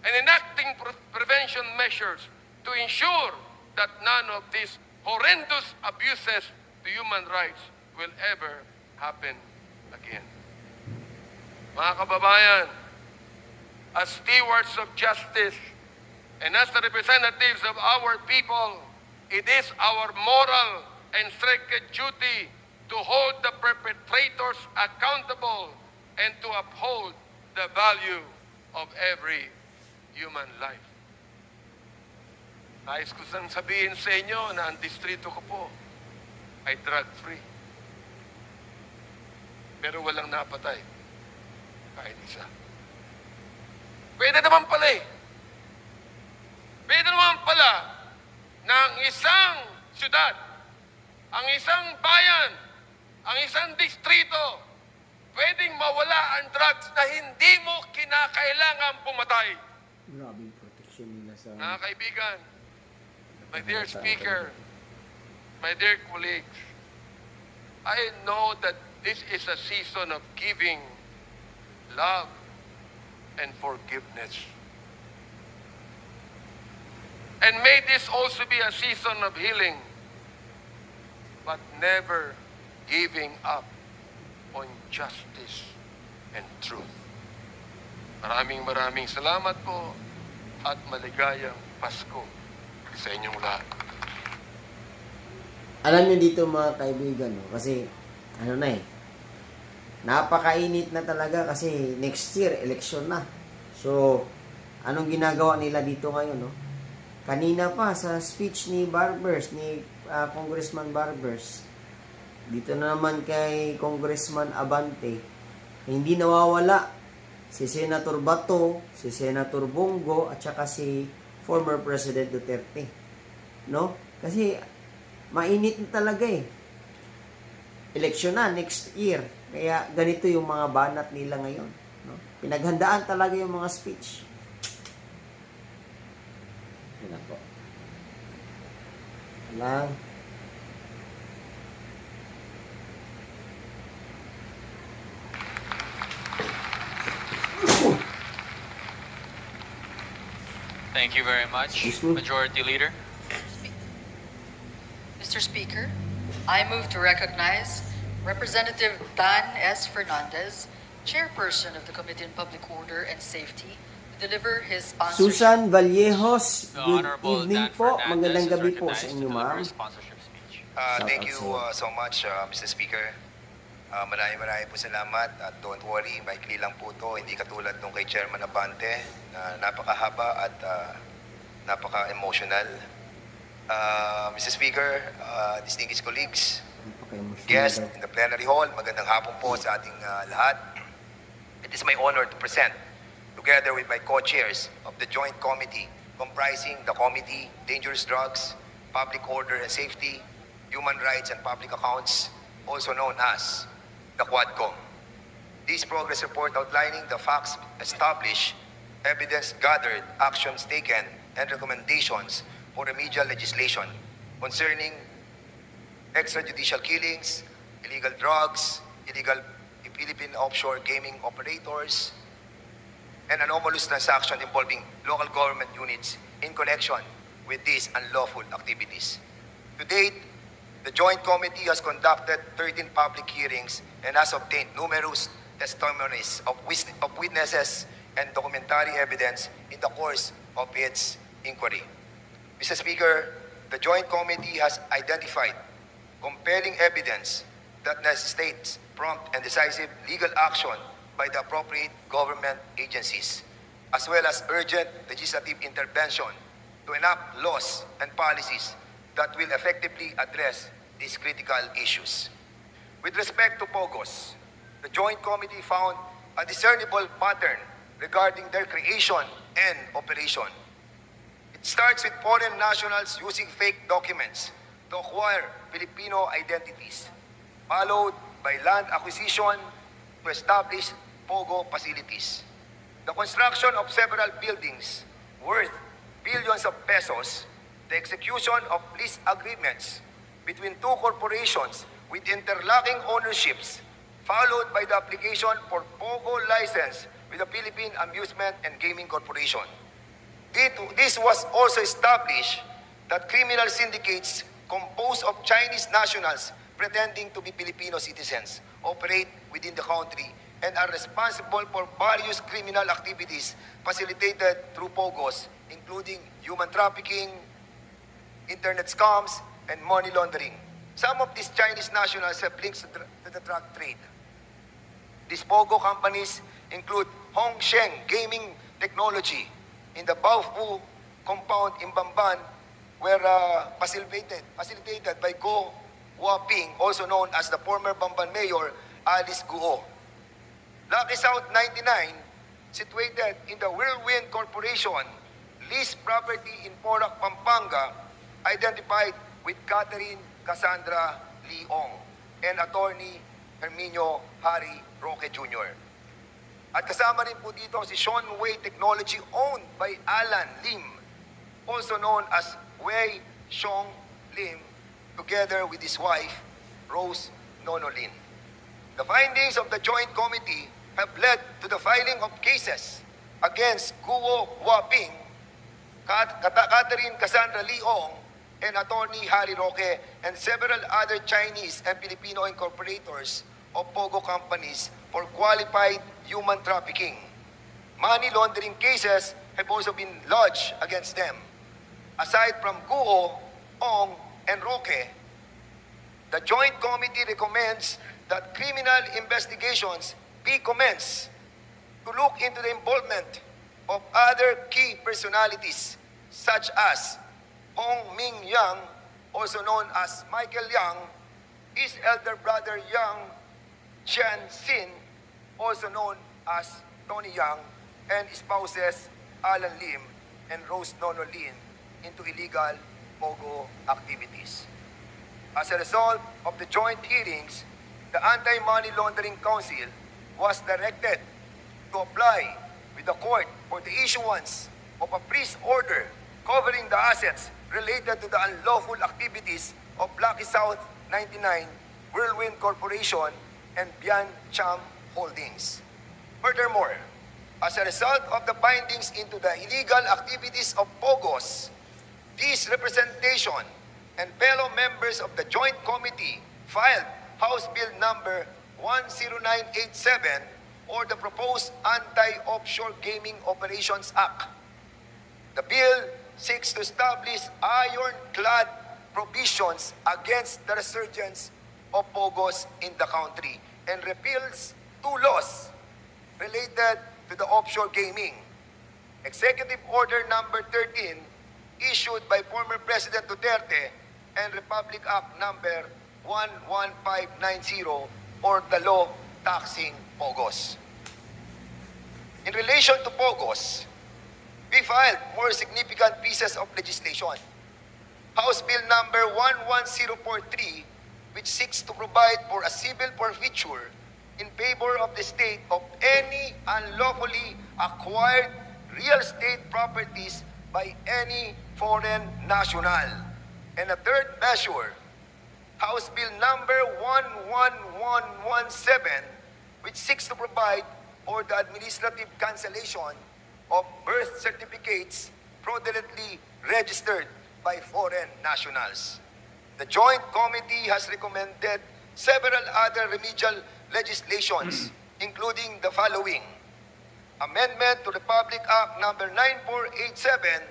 and enacting prevention measures to ensure that none of these horrendous abuses to human rights will ever happen again. Mga kababayan, as stewards of justice and as the representatives of our people, it is our moral and sacred duty to hold the perpetrators accountable and to uphold the value of every human life. Nais ko sang sabihin sa inyo na ang distrito ko po ay drug-free. Pero walang napatay. Kahit isa. Pwede naman pala eh. Pwede naman pala na ang isang syudad, ang isang bayan, ang isang distrito, pwedeng mawala ang drugs na hindi mo kinakailangan pumatay. Grabing protection nila sa... Mga kaibigan, my dear speaker, my dear colleagues, I know that this is a season of giving, love, and forgiveness. And may this also be a season of healing, but never giving up on justice and truth. Maraming salamat po at maligayang Pasko sa inyong lahat. Alam niyo dito mga kaibigan, no? Kasi ano na eh, napakainit na talaga kasi next year, election na. So, anong ginagawa nila dito ngayon, no? Kanina pa sa speech ni Barbers, ni Congressman Barbers, dito na naman kay Congressman Abante, hindi nawawala si Senator Bato, si Senator Bongo, at saka si former President Duterte. No? Kasi mainit na talaga eh. Eleksyon na next year. Kaya ganito yung mga banat nila ngayon. No? Pinaghandaan talaga yung mga speech. Yan po. Lang. Thank you very much, Excuse me? Majority Leader. Mr. Speaker, I move to recognize Representative Dan S. Fernandez, Chairperson of the Committee on Public Order and Safety, to deliver his sponsorship. Susan Vallejos, The good Honorable evening Dan po. Fernandez Magandang is gabi po recognized sa to inyo, deliver ma'am. his sponsorship speech. Thank you out so much, Mr. Speaker. Maraming po salamat at don't worry, maikli lang po ito. Hindi katulad nung kay Chairman Abante na napakahaba at napaka-emotional. Mr. Speaker, distinguished colleagues, guests in the plenary hall, magandang hapon po sa ating lahat. It is my honor to present, together with my co-chairs of the Joint Committee comprising the Committee, Dangerous Drugs, Public Order and Safety, Human Rights and Public Accounts, also known as the Quadcom. This progress report outlining the facts established, evidence gathered, actions taken, and recommendations for remedial legislation concerning extrajudicial killings, illegal drugs, illegal Philippine offshore gaming operators, and anomalous transactions involving local government units in connection with these unlawful activities. To date, the Joint Committee has conducted 13 public hearings and has obtained numerous testimonies of witnesses and documentary evidence in the course of its inquiry. Mr. Speaker, the Joint Committee has identified compelling evidence that necessitates prompt and decisive legal action by the appropriate government agencies, as well as urgent legislative intervention to enact laws and policies that will effectively address these critical issues. With respect to POGOs, the Joint Committee found a discernible pattern regarding their creation and operation. It starts with foreign nationals using fake documents to acquire Filipino identities, followed by land acquisition to establish POGO facilities. The construction of several buildings worth billions of pesos, the execution of lease agreements between two corporations with interlocking ownerships, followed by the application for POGO license with the Philippine Amusement and Gaming Corporation. This was also established that criminal syndicates composed of Chinese nationals pretending to be Filipino citizens operate within the country and are responsible for various criminal activities facilitated through POGOs, including human trafficking, internet scams, and money laundering. Some of these Chinese nationals have links to the drug trade. These POGO companies include Hongsheng Gaming Technology in the Baofu compound in Bamban, where facilitated by Go Huaping, also known as the former Bamban Mayor, Alice Guo. Lucky South 99, situated in the Whirlwind Corporation, leased property in Porac, Pampanga, identified with Catherine Cassandra Leong and attorney Herminio Harry Roque Jr. At kasama rin po dito si Sean Wei Technology owned by Alan Lim, also known as Wei Xiong Lim, together with his wife, Rose Nono Lin. The findings of the Joint Committee have led to the filing of cases against Guo Huaping, Catherine Cassandra Leong, and attorney Harry Roque, and several other Chinese and Filipino incorporators of POGO companies for qualified human trafficking. Money laundering cases have also been lodged against them. Aside from Guo, Ong, and Roque, the Joint Committee recommends that criminal investigations be commenced to look into the involvement of other key personalities such as Hong Ming Yang, also known as Michael Yang, his elder brother Yang Chen Sin, also known as Tony Yang, and spouses Alan Lim and Rose Nono Lin into illegal POGO activities. As a result of the joint hearings, the Anti-Money Laundering Council was directed to apply with the court for the issuance of a freeze order covering the assets related to the unlawful activities of Lucky South 99, Whirlwind Corporation, and Bian Cham Holdings. Furthermore, as a result of the findings into the illegal activities of POGOs, this representation and fellow members of the Joint Committee filed House Bill number 10987, or the proposed Anti-Offshore Gaming Operations Act. The bill seeks to establish ironclad provisions against the resurgence of POGOs in the country and repeals two laws related to the offshore gaming. Executive Order number 13, issued by former President Duterte, and Republic Act number 11590, or the law taxing POGOs. In relation to POGOs, we filed more significant pieces of legislation. House Bill number 11043, which seeks to provide for a civil forfeiture in favor of the state of any unlawfully acquired real estate properties by any foreign national. And a third measure, House Bill number 11117, which seeks to provide for the administrative cancellation of birth certificates fraudulently registered by foreign nationals. The Joint Committee has recommended several other remedial legislations, including the following: Amendment to Republic Act number 9487,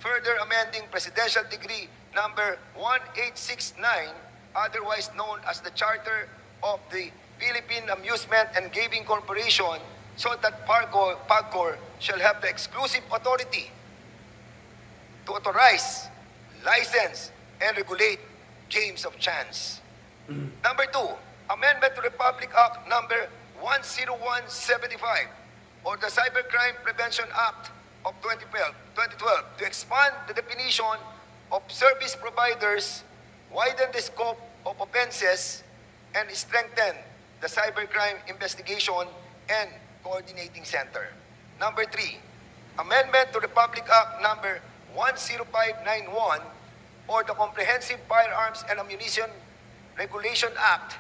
further amending Presidential Decree number 1869, otherwise known as the Charter of the Philippine Amusement and Gaming Corporation, so that PAGCOR shall have the exclusive authority to authorize, license, and regulate games of chance. Number 2, Amendment to Republic Act number 10175, or the Cybercrime Prevention Act of 2012 to expand the definition of service providers, widen the scope of offenses, and strengthen the Cybercrime Investigation and Coordinating Center. Number 3, Amendment to Republic Act number 10591, or the Comprehensive Firearms and Ammunition Regulation Act,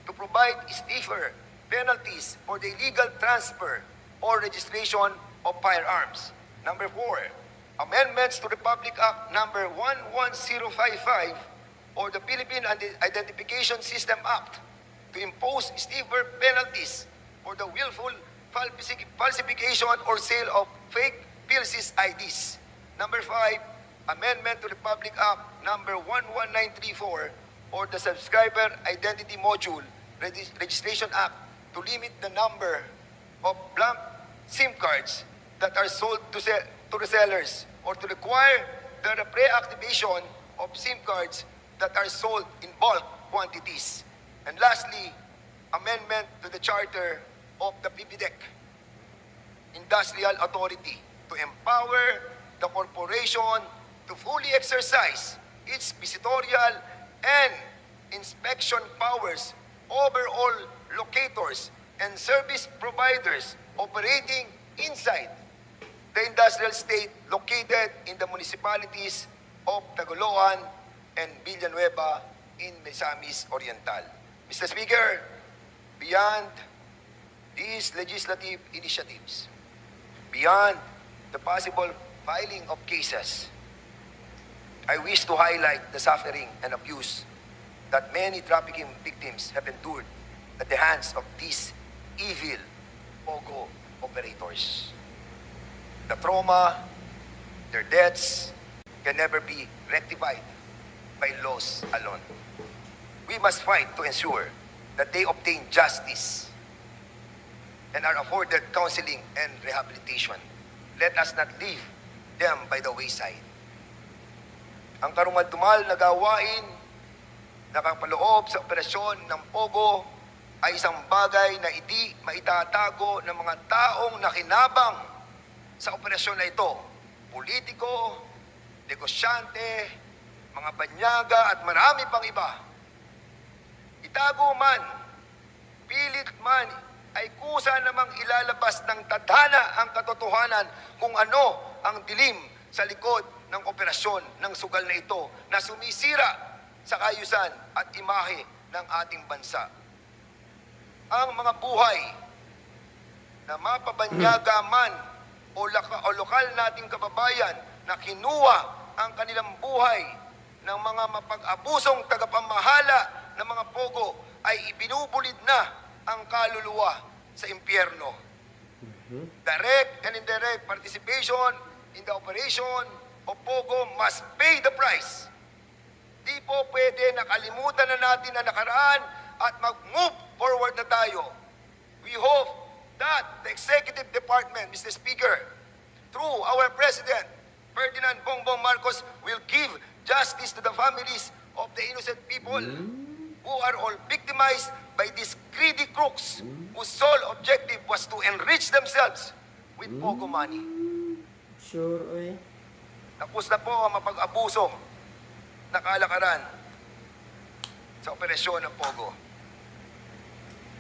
to provide stiffer penalties for the illegal transfer or registration of firearms. Number 4, amendments to Republic Act number 11055, or the Philippine Identification System Act, to impose stiffer penalties for the willful falsification or sale of fake PLC's IDs. Number 5, amendment to Republic Act number 11934, or the Subscriber Identity Module Registration Act, to limit the number of blank SIM cards that are sold to resellers, or to require the pre-activation of SIM cards that are sold in bulk quantities. And lastly, amendment to the Charter of the PPDEC Industrial Authority, to empower the corporation to fully exercise its visitorial and inspection powers over all locators and service providers operating inside the industrial state located in the municipalities of Tagoloan and Villanueva in Misamis Oriental. Mr. Speaker, beyond these legislative initiatives, beyond the possible filing of cases, I wish to highlight the suffering and abuse that many trafficking victims have endured at the hands of these evil POGO operators. The trauma, their deaths, can never be rectified by laws alone. We must fight to ensure that they obtain justice and are afforded counseling and rehabilitation. Let us not leave them by the wayside. Ang karumal-dumal na gawain na kapaloob sa operasyon ng POGO ay isang bagay na hindi maitatago ng mga taong nakinabang sa operasyon na ito. Politiko, negosyante, mga banyaga at marami pang iba. Itago man, pilit man, ay kusa namang ilalabas ng tadhana ang katotohanan kung ano ang dilim sa likod ng operasyon ng sugal na ito na sumisira sa kaayusan at imahe ng ating bansa. Ang mga buhay na mapabanyaga man o lokal nating kababayan na kinuha ang kanilang buhay ng mga mapag-abusong tagapamahala ng mga POGO ay ibinubulid na ang kaluluwa sa impyerno. Direct and indirect participation in the operation of POGO must pay the price. Di po pwede nakalimutan na natin ang nakaraan at mag-move forward na tayo. We hope that the Executive Department, Mr. Speaker, through our President, Ferdinand Bongbong Marcos, will give justice to the families of the innocent people who are all victimized by these greedy crooks whose sole objective was to enrich themselves with POGO money. picture, oy. Tapos na po ang mapag-abuso na kalakaran sa operasyon ng Pogo.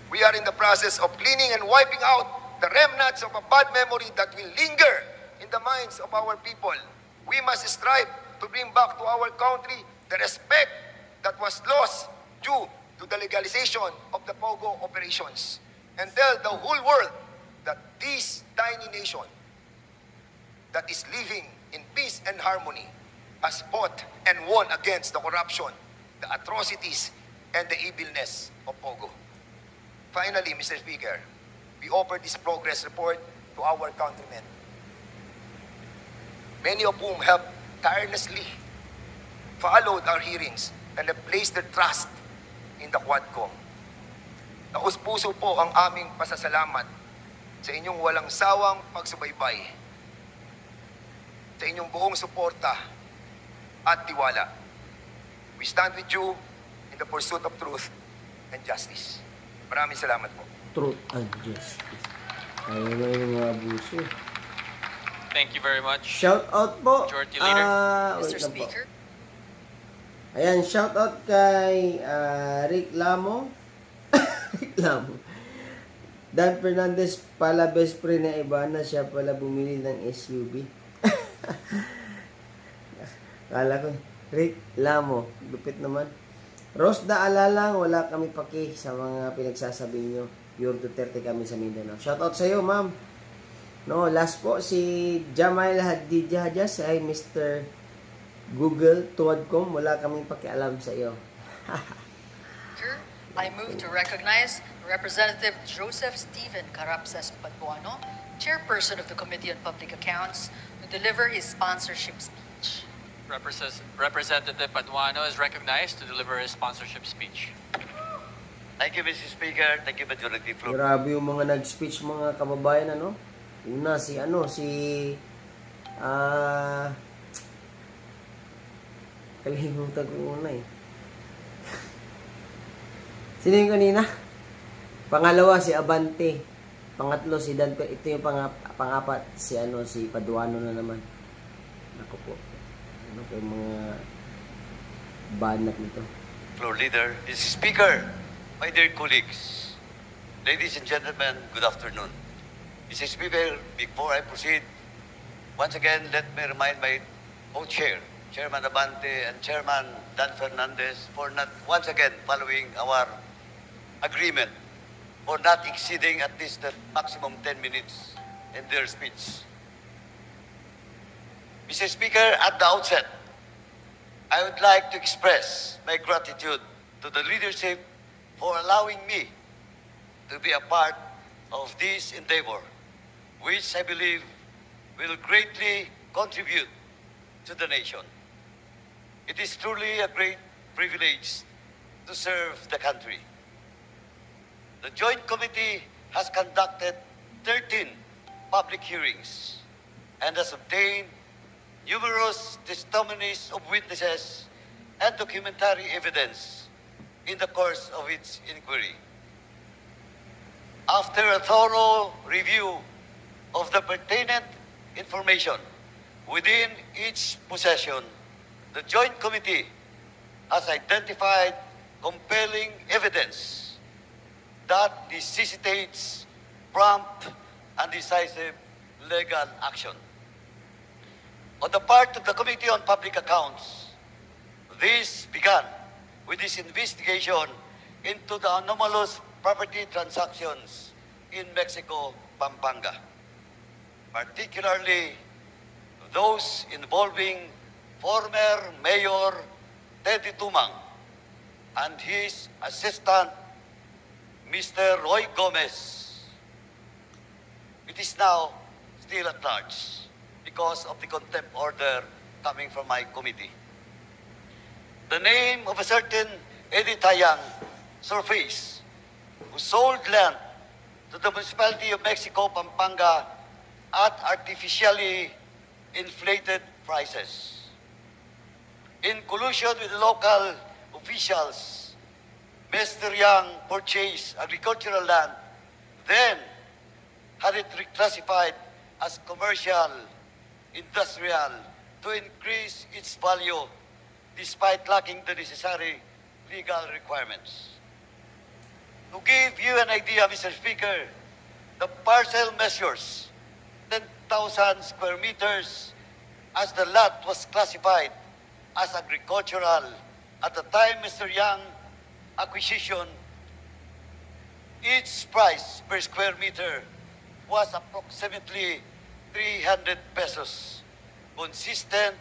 We are in the process of cleaning and wiping out the remnants of a bad memory that will linger in the minds of our people. We must strive to bring back to our country the respect that was lost due to the legalization of the Pogo operations, and tell the whole world that this tiny nation that is living in peace and harmony has fought and won against the corruption, the atrocities, and the evilness of Pogo. Finally, Mr. Speaker, we offer this progress report to our countrymen, many of whom have tirelessly followed our hearings and have placed their trust in the Quadcom. Taus-puso po ang aming pasasalamat sa inyong walang sawang pagsubaybay, sa inyong buong suporta at tiwala. We stand with you in the pursuit of truth and justice. Maraming salamat po. Truth and justice. Ayaw na yung mga abuso. Thank you very much. Shout out po. Majority Leader. Wait Mr. lang po. Speaker, Ayan, shout out kay Rick Lamo. Rick Lamo. Dan Fernandez pala best friend na Ivana, siya pala bumili ng SUV. Kala ko, Rick Lamo. Lupit naman. Rosda Alalang, wala kami paki sa mga pinagsasabi nyo. Pure Duterte kami sa Mindanao. Shout out sa iyo, ma'am. No, last po si Jamail Hadidjajas ay Mr. Google Tuwadcom, wala kaming pakialam sa iyo. Speaker, I move to recognize Representative Joseph Stephen Carapsas Paduano, Chairperson of the Committee on Public Accounts, to deliver his sponsorship speech. Representative Paduano is recognized to deliver his sponsorship speech. Thank you, Mr. Speaker. Thank you, Majority Floor. Grabe yung mga nag-speech mga kababayan, ano? Una si kalimutan ko una eh. Sino yung kanina? Pangalawa si Abante. Pangatlo si Dan. Ito yung pangapat si si Paduano na naman. Naku po. Ano po yung mga banat nito? Floor Leader, Mr. Speaker, my dear colleagues, ladies and gentlemen, good afternoon. Mr. Speaker, before I proceed, once again, let me remind my co-chair, Chairman Abante and Chairman Dan Fernandez, for not once again following our agreement for not exceeding at least the maximum 10 minutes in their speech. Mr. Speaker, at the outset, I would like to express my gratitude to the leadership for allowing me to be a part of this endeavor, which I believe will greatly contribute to the nation. It is truly a great privilege to serve the country. The Joint Committee has conducted 13 public hearings and has obtained numerous testimonies of witnesses and documentary evidence in the course of its inquiry. After a thorough review of the pertinent information within each possession, the Joint Committee has identified compelling evidence that necessitates prompt and decisive legal action. On the part of the Committee on Public Accounts, this began with this investigation into the anomalous property transactions in Mexico, Pampanga, particularly those involving former Mayor Teddy Tumang and his assistant, Mr. Roy Gomez. It is now still at large because of the contempt order coming from my committee. The name of a certain Eddie Tayang surfaced, who sold land to the municipality of Mexico, Pampanga, at artificially inflated prices. In collusion with the local officials, Mr. Yang purchased agricultural land, then had it reclassified as commercial industrial to increase its value despite lacking the necessary legal requirements. To give you an idea, Mr. Speaker, the parcel measures 10,000 square meters as the lot was classified as agricultural at the time Mr. Yang acquisition. Each price per square meter was approximately 300 pesos, consistent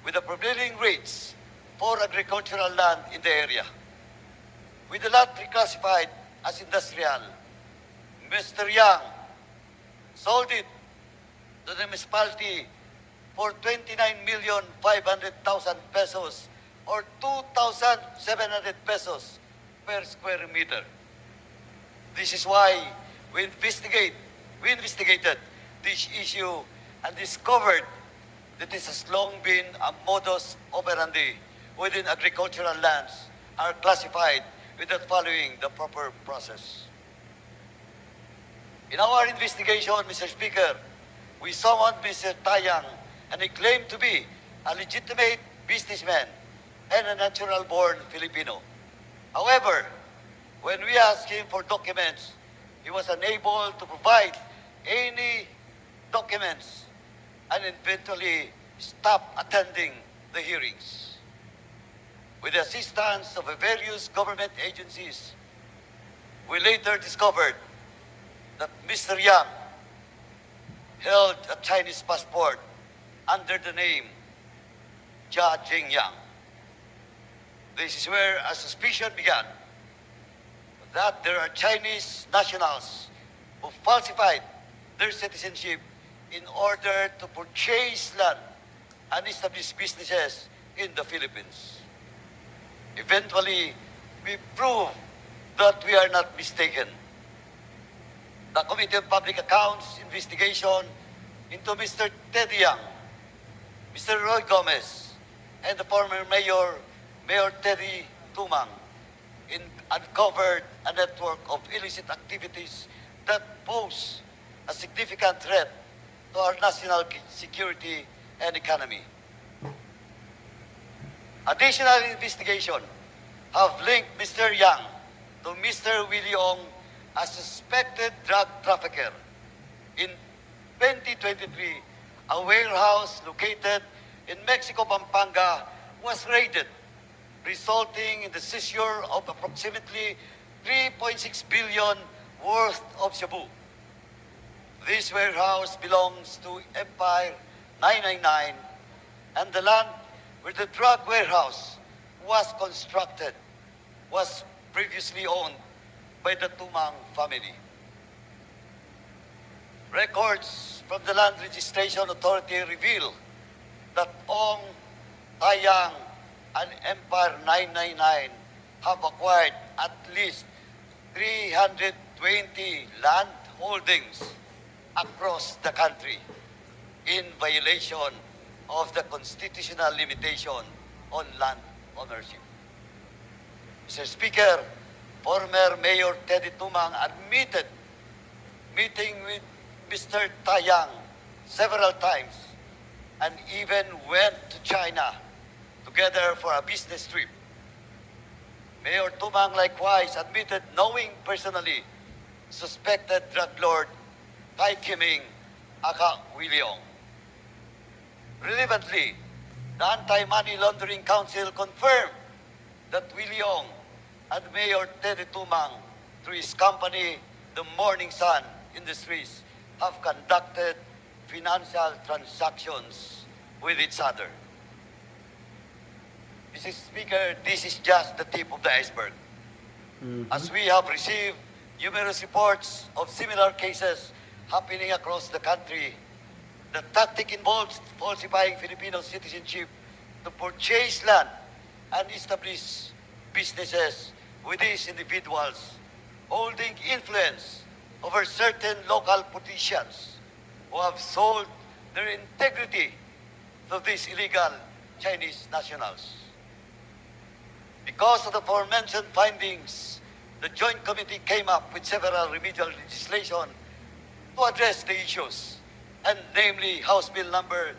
with the prevailing rates for agricultural land in the area. With the lot reclassified as industrial, Mr. Yang sold it to the municipality for 29,500,000 pesos or 2,700 pesos per square meter. This is why we investigated this issue and discovered that this has long been a modus operandi within agricultural lands are classified without following the proper process. In our investigation, Mr. Speaker, we summoned Mr. Tayang, and he claimed to be a legitimate businessman and a natural-born Filipino. However, when we asked him for documents, he was unable to provide any documents and eventually stopped attending the hearings. With the assistance of various government agencies, we later discovered that Mr. Yang held a Chinese passport under the name Jia Jingyang. This is where a suspicion began that there are Chinese nationals who falsified their citizenship in order to purchase land and establish businesses in the Philippines. Eventually, we proved that we are not mistaken. The Committee on Public Accounts investigation into Mr. Teddy Yang, Mr. Roy Gomez, and the former Mayor Teddy Tumang uncovered a network of illicit activities that pose a significant threat to our national security and economy. Additional investigation have linked Mr. Yang to Mr. Willie Ong, a suspected drug trafficker. In 2023, a warehouse located in Mexico, Pampanga was raided, resulting in the seizure of approximately 3.6 billion worth of shabu. This warehouse belongs to Empire 999, and the land where the drug warehouse was constructed was previously owned by the Tumang family. Records from the Land Registration Authority reveal that Ong, Tayang, and Empire 999 have acquired at least 320 land holdings across the country in violation of the constitutional limitation on land ownership. Mr. Speaker, former Mayor Teddy Tumang admitted meeting with Mr. Tayang several times and even went to China together for a business trip. Mayor Tumang likewise admitted knowing personally suspected drug lord Kai Kiming aka Willie Ong. Relevantly, the Anti-Money Laundering Council confirmed that Willie Ong and Mayor Teddy Tumang, through his company, the Morning Sun Industries, have conducted financial transactions with each other. Mr. Speaker, this is just the tip of the iceberg. As we have received numerous reports of similar cases happening across the country, the tactic involves falsifying Filipino citizenship to purchase land and establish businesses with these individuals holding influence over certain local politicians who have sold their integrity to these illegal Chinese nationals. Because of the aforementioned findings, the Joint Committee came up with several remedial legislation to address the issues, and namely House Bill number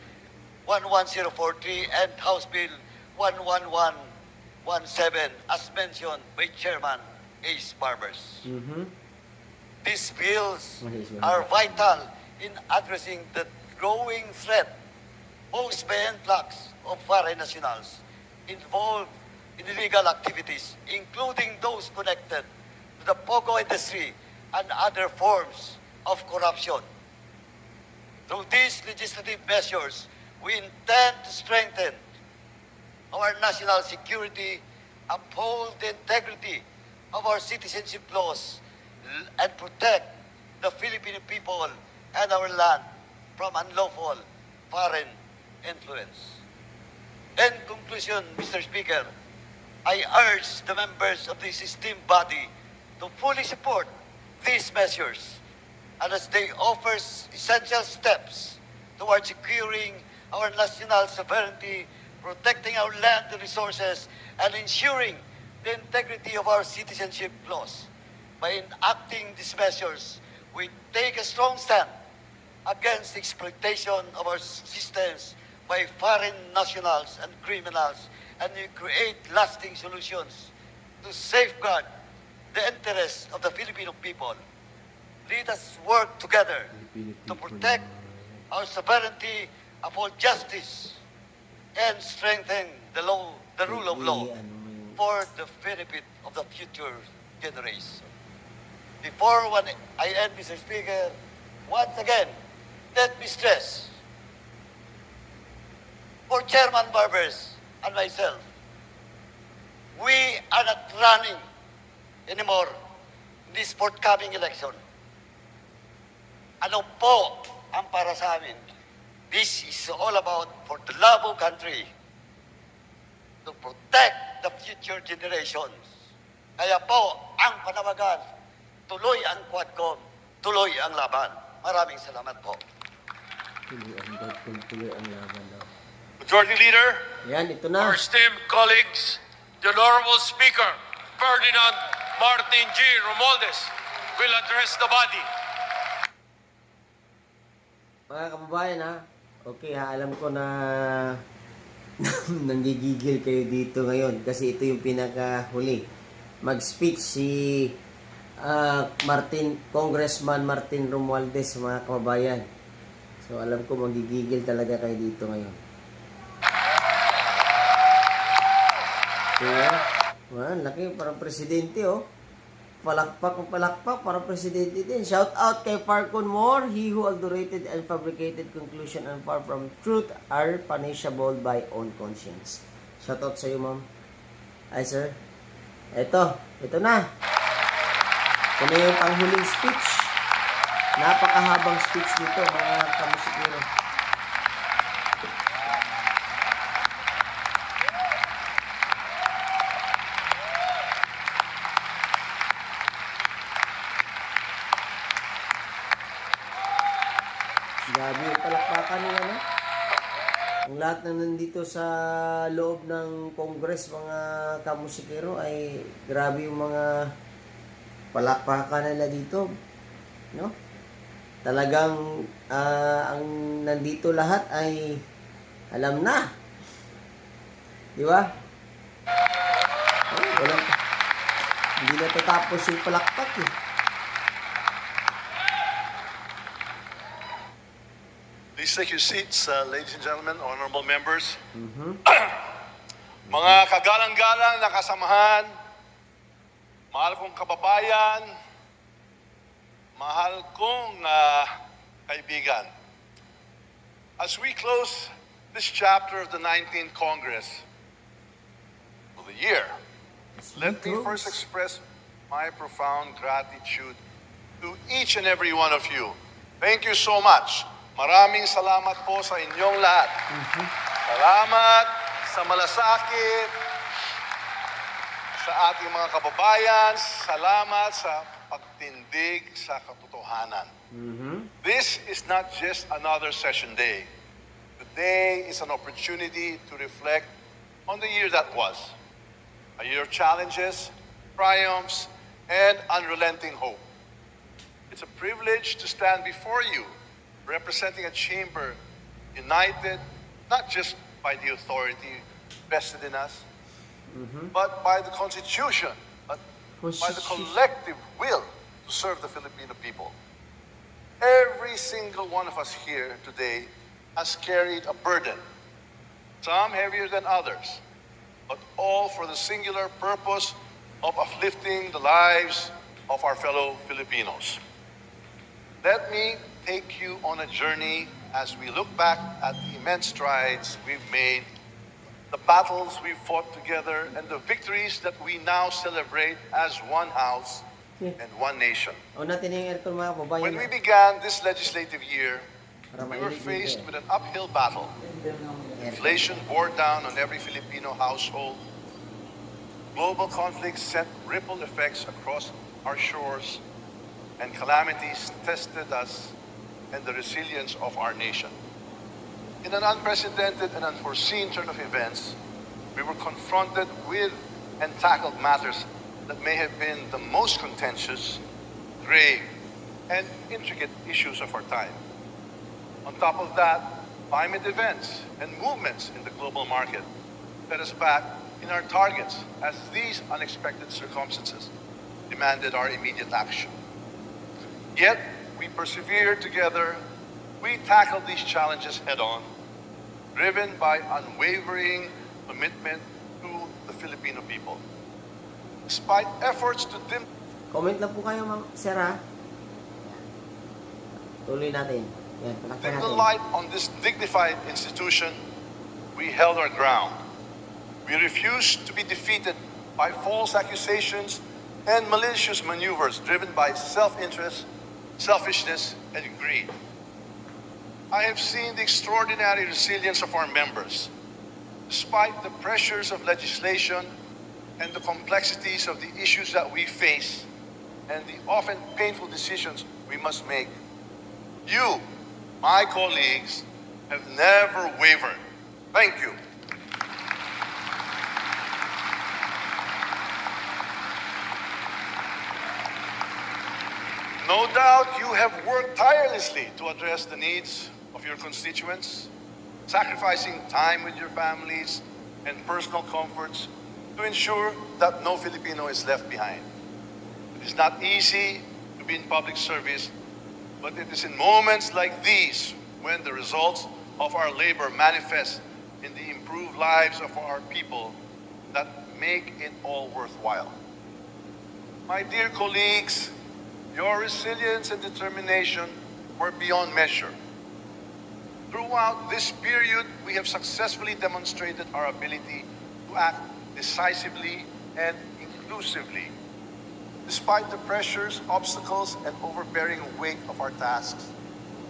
11043 and House Bill 11117 as mentioned by Chairman Ace Barbers. These bills are vital in addressing the growing threat posed by influx of foreign nationals involved in illegal activities, including those connected to the POGO industry and other forms of corruption. Through these legislative measures, we intend to strengthen our national security, uphold the integrity of our citizenship laws, and protect the Filipino people and our land from unlawful foreign influence. In conclusion, Mr. Speaker, I urge the members of this esteemed body to fully support these measures, and as they offer essential steps towards securing our national sovereignty, protecting our land and resources, and ensuring the integrity of our citizenship laws. By enacting these measures, we take a strong stand against the exploitation of our systems by foreign nationals and criminals, and we create lasting solutions to safeguard the interests of the Filipino people. Let us work together to protect our sovereignty, uphold justice, and strengthen the rule of law for the benefit of the future generations. Before I end, Mr. Speaker, once again, let me stress, for Chairman Barbers and myself, we are not running anymore in this forthcoming election. Ano po ang para sa amin? This is all about for the love of country, to protect the future generations. Kaya po, ang panawagan, tuloy ang Quadcom, tuloy ang laban. Maraming salamat po. Tuloy ang laban daw. Majority Leader, Yan, ito na. our esteemed colleagues, the Honorable Speaker, Ferdinand Martin G. Romualdez, will address the body. Mga kababayan ha, okay ha, alam ko na nanggigigil kayo dito ngayon kasi ito yung pinakahuli. Mag-speech si Congressman Martin Romualdez, mga kababayan. So alam ko manggigigil talaga kayo dito ngayon. Okay, laki, parang presidente oh. Palakpak, parang presidente din. Shout out kay Farcon Moore, he who adulterated and fabricated conclusion and far from truth are punishable by own conscience. Shout out sa iyo, ma'am. Ay, sir. Ito na. Ito na yung panghuling speech. Napakahabang speech dito, mga kamusikero. Grabe yung palakpakan niya, no? Ang lahat na nandito sa loob ng Congress, mga kamusikero, ay grabe yung mga palakpakan nila dito, no? Talagang ang nandito lahat ay alam na. Di ba? Hindi na tatapos yung palakpak eh. Please take your seats, ladies and gentlemen, honorable members. Mga kagalang-galang na kasamahan, mahal kong kababayan, mahal kong kaibigan. As we close this chapter of the 19th Congress of the year, let me first express my profound gratitude to each and every one of you. Thank you so much. Maraming salamat po sa inyong lahat. Salamat sa malasakit, sa ating mga kababayan. Salamat sa pagtindig sa katotohanan. This is not just another session day. Today is an opportunity to reflect on the year that was. A year of challenges, triumphs, and unrelenting hope. It's a privilege to stand before you, representing a chamber united not just by the authority vested in us, but by the Constitution, by the collective will to serve the Filipino people. Every single one of us here today has carried a burden, some heavier than others, but all for the singular purpose of uplifting the lives of our fellow Filipinos. Let me take you on a journey as we look back at the immense strides we've made, the battles we've fought together, and the victories that we now celebrate as one house and one nation. O natin yung aircon mga kababayan. When we began this legislative year, Para we were mainit faced dito with an uphill battle. Inflation bore down on every Filipino household. Global conflicts sent ripple effects across our shores, and calamities tested us and the resilience of our nation. In an unprecedented and unforeseen turn of events, we were confronted with and tackled matters that may have been the most contentious, grave, and intricate issues of our time. On top of that, climate events and movements in the global market set us back in our targets as these unexpected circumstances demanded our immediate action. Yet, we persevered together. We tackled these challenges head-on, driven by unwavering commitment to the Filipino people. Despite efforts to Comment lang po kayo, Ma'am Sir, ha? Tuloy natin. Yan, palakpan dim the natin. light on this dignified institution, we held our ground. We refused to be defeated by false accusations and malicious maneuvers driven by self-interest, selfishness, and greed. I have seen the extraordinary resilience of our members. Despite the pressures of legislation and the complexities of the issues that we face and the often painful decisions we must make, you, my colleagues, have never wavered. Thank you. No doubt you have worked tirelessly to address the needs of your constituents, sacrificing time with your families and personal comforts to ensure that no Filipino is left behind. It is not easy to be in public service, but it is in moments like these when the results of our labor manifest in the improved lives of our people that make it all worthwhile. My dear colleagues, your resilience and determination were beyond measure. Throughout this period, we have successfully demonstrated our ability to act decisively and inclusively. Despite the pressures, obstacles, and overbearing weight of our tasks,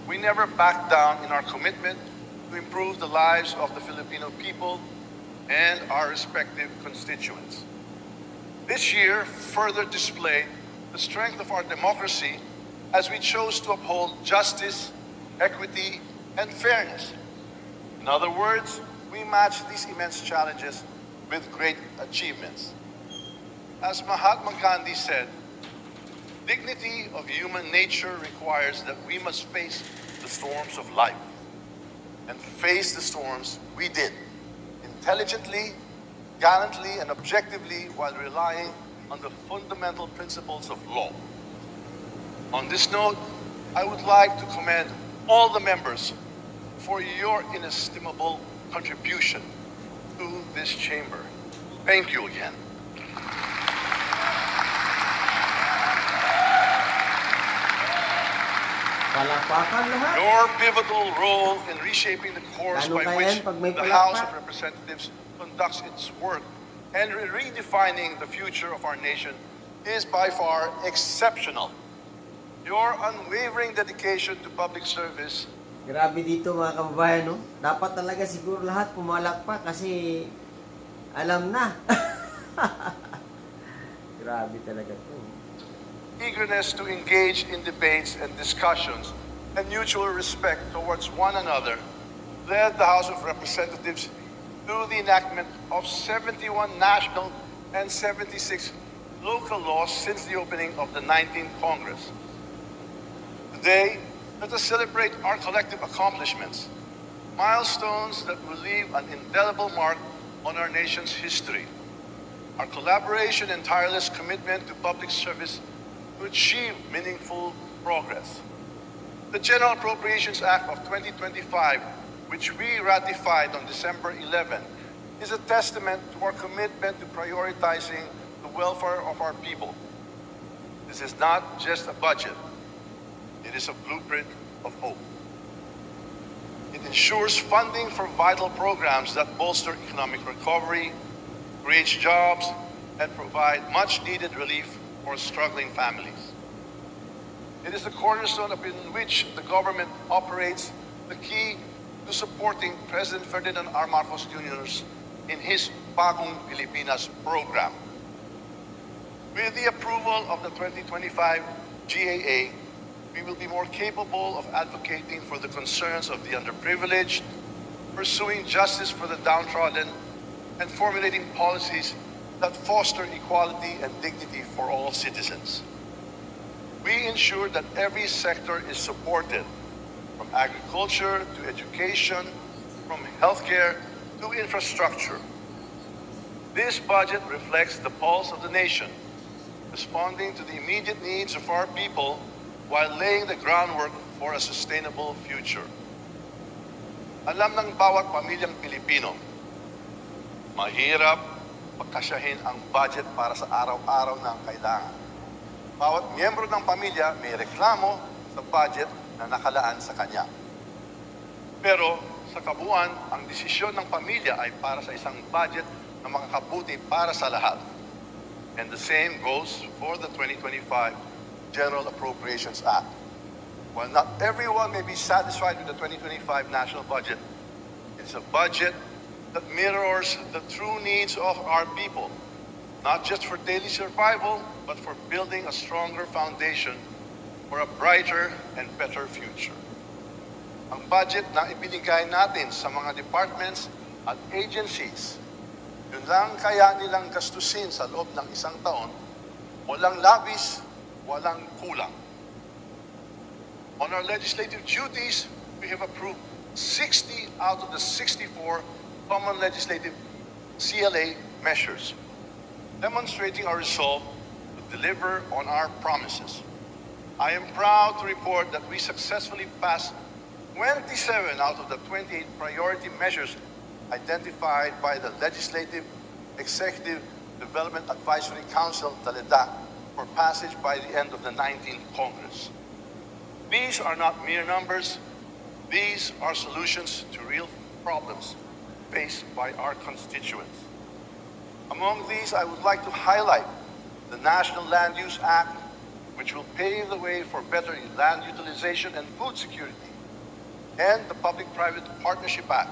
we never backed down in our commitment to improve the lives of the Filipino people and our respective constituents. This year further displayed the strength of our democracy as we chose to uphold justice, equity, and fairness. In other words, we matched these immense challenges with great achievements. As Mahatma Gandhi said, dignity of human nature requires that we must face the storms of life. And face the storms we did, intelligently, gallantly, and objectively while relying on the fundamental principles of law. On this note, I would like to commend all the members for your inestimable contribution to this chamber. Thank you again. Palakpakan lahat. Your pivotal role in reshaping the course Lalo by pa which yan pag may the House of palakpak. Representatives conducts its work and redefining the future of our nation is by far exceptional. Your unwavering dedication to public service Grabe dito mga kababayan, no? Dapat talaga siguro lahat pumalakpak kasi alam na. Grabe talaga to. eagerness to engage in debates and discussions, and mutual respect towards one another led the House of Representatives through the enactment of 71 national and 76 local laws since the opening of the 19th Congress. Today, let us celebrate our collective accomplishments milestones that will leave an indelible mark on our nation's history. Our collaboration and tireless commitment to public service to achieve meaningful progress. The General Appropriations Act of 2025, which we ratified on December 11, is a testament to our commitment to prioritizing the welfare of our people. This is not just a budget. It is a blueprint of hope. It ensures funding for vital programs that bolster economic recovery, create jobs, and provide much-needed relief for struggling families. It is the cornerstone upon which the government operates, the key to supporting President Ferdinand R. Marcos Jr. in his Bagong Pilipinas program. With the approval of the 2025 GAA, we will be more capable of advocating for the concerns of the underprivileged, pursuing justice for the downtrodden, and formulating policies that foster equality and dignity for all citizens. We ensure that every sector is supported, from agriculture to education, from healthcare to infrastructure. This budget reflects the pulse of the nation, responding to the immediate needs of our people while laying the groundwork for a sustainable future. Alam ng bawat pamilyang Pilipino, mahirap pagkasyahin ang budget para sa araw-araw na kailangan. Bawat miyembro ng pamilya may reklamo sa budget na nakalaan sa kanya. Pero sa kabuuan, ang desisyon ng pamilya ay para sa isang budget na makakabuti para sa lahat. And the same goes for the 2025 General Appropriations Act. While not everyone may be satisfied with the 2025 national budget, it's a budget that mirrors the true needs of our people, not just for daily survival, but for building a stronger foundation for a brighter and better future. Ang budget na ibinigay natin sa mga departments at agencies, yun lang kaya nilang gastusin sa loob ng isang taon, walang labis, walang kulang. On our legislative duties, we have approved 60 out of the 64 common legislative CLA measures, demonstrating our resolve to deliver on our promises. I am proud to report that we successfully passed 27 out of the 28 priority measures identified by the Legislative Executive Development Advisory Council, LEDAC, for passage by the end of the 19th Congress. These are not mere numbers. These are solutions to real problems faced by our constituents. Among these, I would like to highlight the National Land Use Act, which will pave the way for better land utilization and food security, and the Public-Private Partnership Act,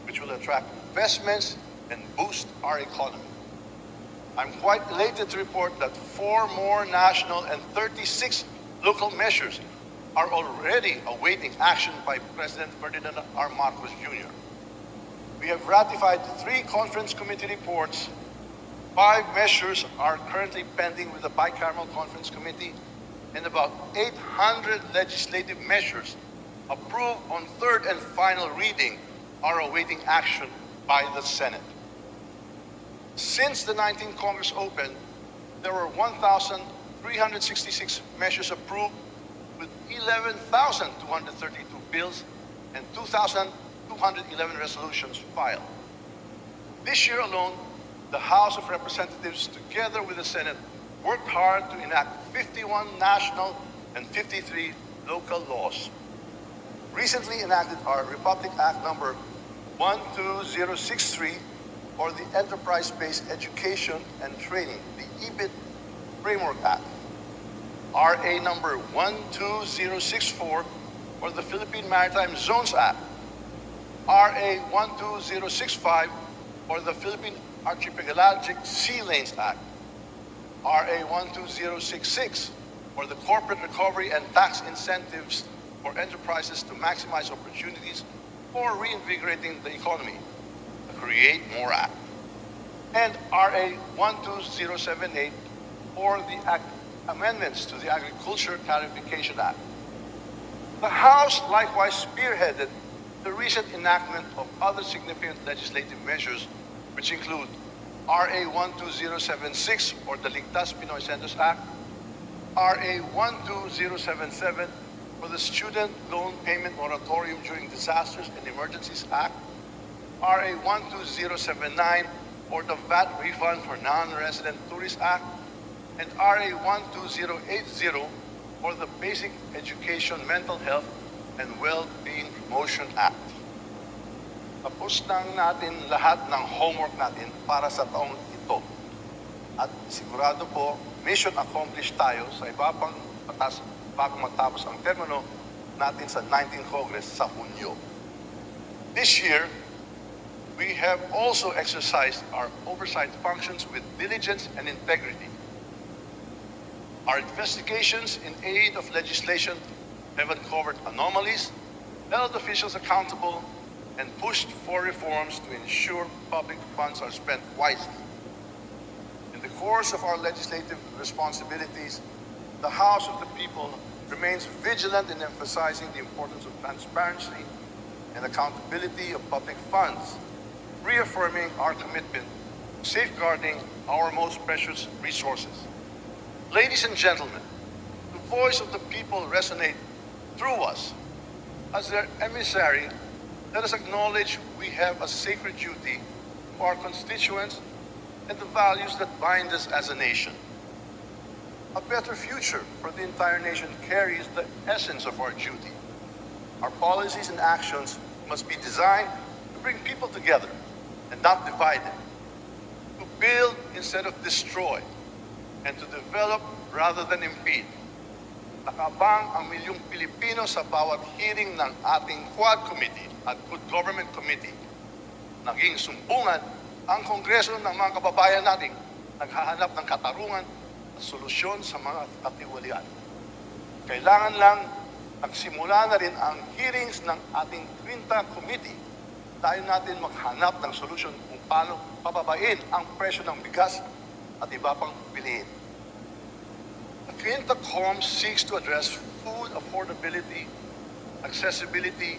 which will attract investments and boost our economy. I'm quite elated to report that 4 more national and 36 local measures are already awaiting action by President Ferdinand R. Marcos Jr. We have ratified 3 conference committee reports. 5 measures are currently pending with the Bicameral Conference Committee, and about 800 legislative measures approved on 3rd and final reading are awaiting action by the Senate. Since the 19th Congress opened, there were 1,366 measures approved, with 11,232 bills and 2,211 resolutions filed. This year alone, the House of Representatives, together with the Senate, worked hard to enact 51 national and 53 local laws. Recently enacted our Republic Act number 12063, or the Enterprise-Based Education and Training, the EBIT Framework Act. RA number 12064, or the Philippine Maritime Zones Act. RA 12065, or the Philippine Archipelagic Sea Lanes Act. RA 12066, or the Corporate Recovery and Tax Incentives for Enterprises to Maximize Opportunities for Reinvigorating the Economy, the Create More Act. And RA 12078, or the amendments to the Agriculture Clarification Act. The House likewise spearheaded the recent enactment of other significant legislative measures, which include RA 12076 or the Ligtas Pinoy Centers Act, RA 12077 for the Student Loan Payment Moratorium During Disasters and Emergencies Act, RA 12079 or the VAT Refund for Non-Resident Tourists Act, and RA 12080 or the Basic Education, Mental Health, and Well-Being Promotion Act. Tapos nang natin lahat ng homework natin para sa taong ito. At sigurado po, mission accomplished tayo sa iba pang batas bago matapos ang termino natin sa 19th Congress sa Hunyo. This year, we have also exercised our oversight functions with diligence and integrity. Our investigations in aid of legislation have uncovered anomalies, held officials accountable, and pushed for reforms to ensure public funds are spent wisely. In the course of our legislative responsibilities, the House of the People remains vigilant in emphasizing the importance of transparency and accountability of public funds, reaffirming our commitment to safeguarding our most precious resources. Ladies and gentlemen, the voice of the people resonates through us. As their emissary, let us acknowledge we have a sacred duty to our constituents and the values that bind us as a nation. A better future for the entire nation carries the essence of our duty. Our policies and actions must be designed to bring people together and not divide them, to build instead of destroy, and to develop rather than impede. Nakabang ang milyong Pilipino sa bawat hearing ng ating Quad Committee at Good Government Committee. Naging sumbungan ang Kongreso ng mga kababayan nating naghahanap ng katarungan at solusyon sa mga katiwalian. Kailangan lang nagsimula na rin ang hearings ng ating Quinta Committee. Tayo natin maghanap ng solusyon kung paano pababain ang presyo ng bigas at iba pang bilihin. The Quinta Com seeks to address food affordability, accessibility,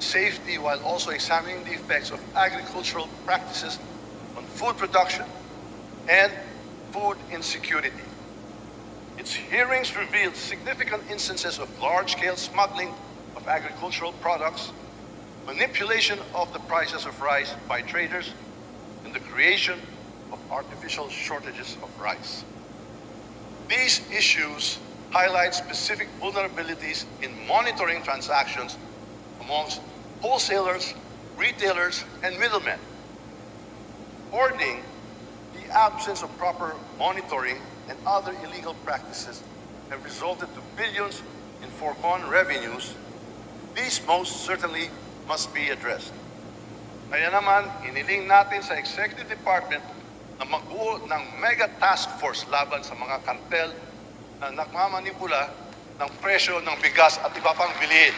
safety, while also examining the effects of agricultural practices on food production and food insecurity. Its hearings revealed significant instances of large-scale smuggling of agricultural products, manipulation of the prices of rice by traders, and the creation of artificial shortages of rice. These issues highlight specific vulnerabilities in monitoring transactions amongst wholesalers, retailers, and middlemen. Hoarding, the absence of proper monitoring, and other illegal practices have resulted to billions in foregone revenues. These most certainly must be addressed. Kaya naman, iniling natin sa Executive Department na magbuo ng mega task force laban sa mga kartel na nagmamanipula ng presyo ng bigas at iba pang bilihin.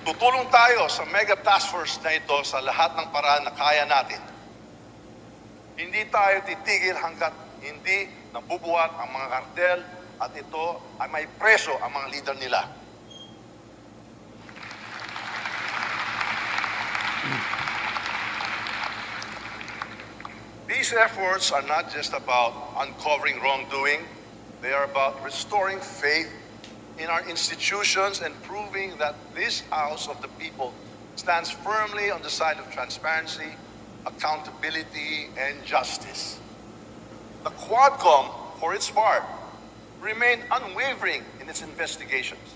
Tutulong tayo sa mega task force na ito sa lahat ng paraan na kaya natin. Hindi tayo titigil hanggat hindi nabubuhat ang mga kartel at ito ay may preso ang mga leader nila. These efforts are not just about uncovering wrongdoing, they are about restoring faith in our institutions and proving that this House of the People stands firmly on the side of transparency, accountability, and justice. The Quadcom, for its part, remained unwavering in its investigations.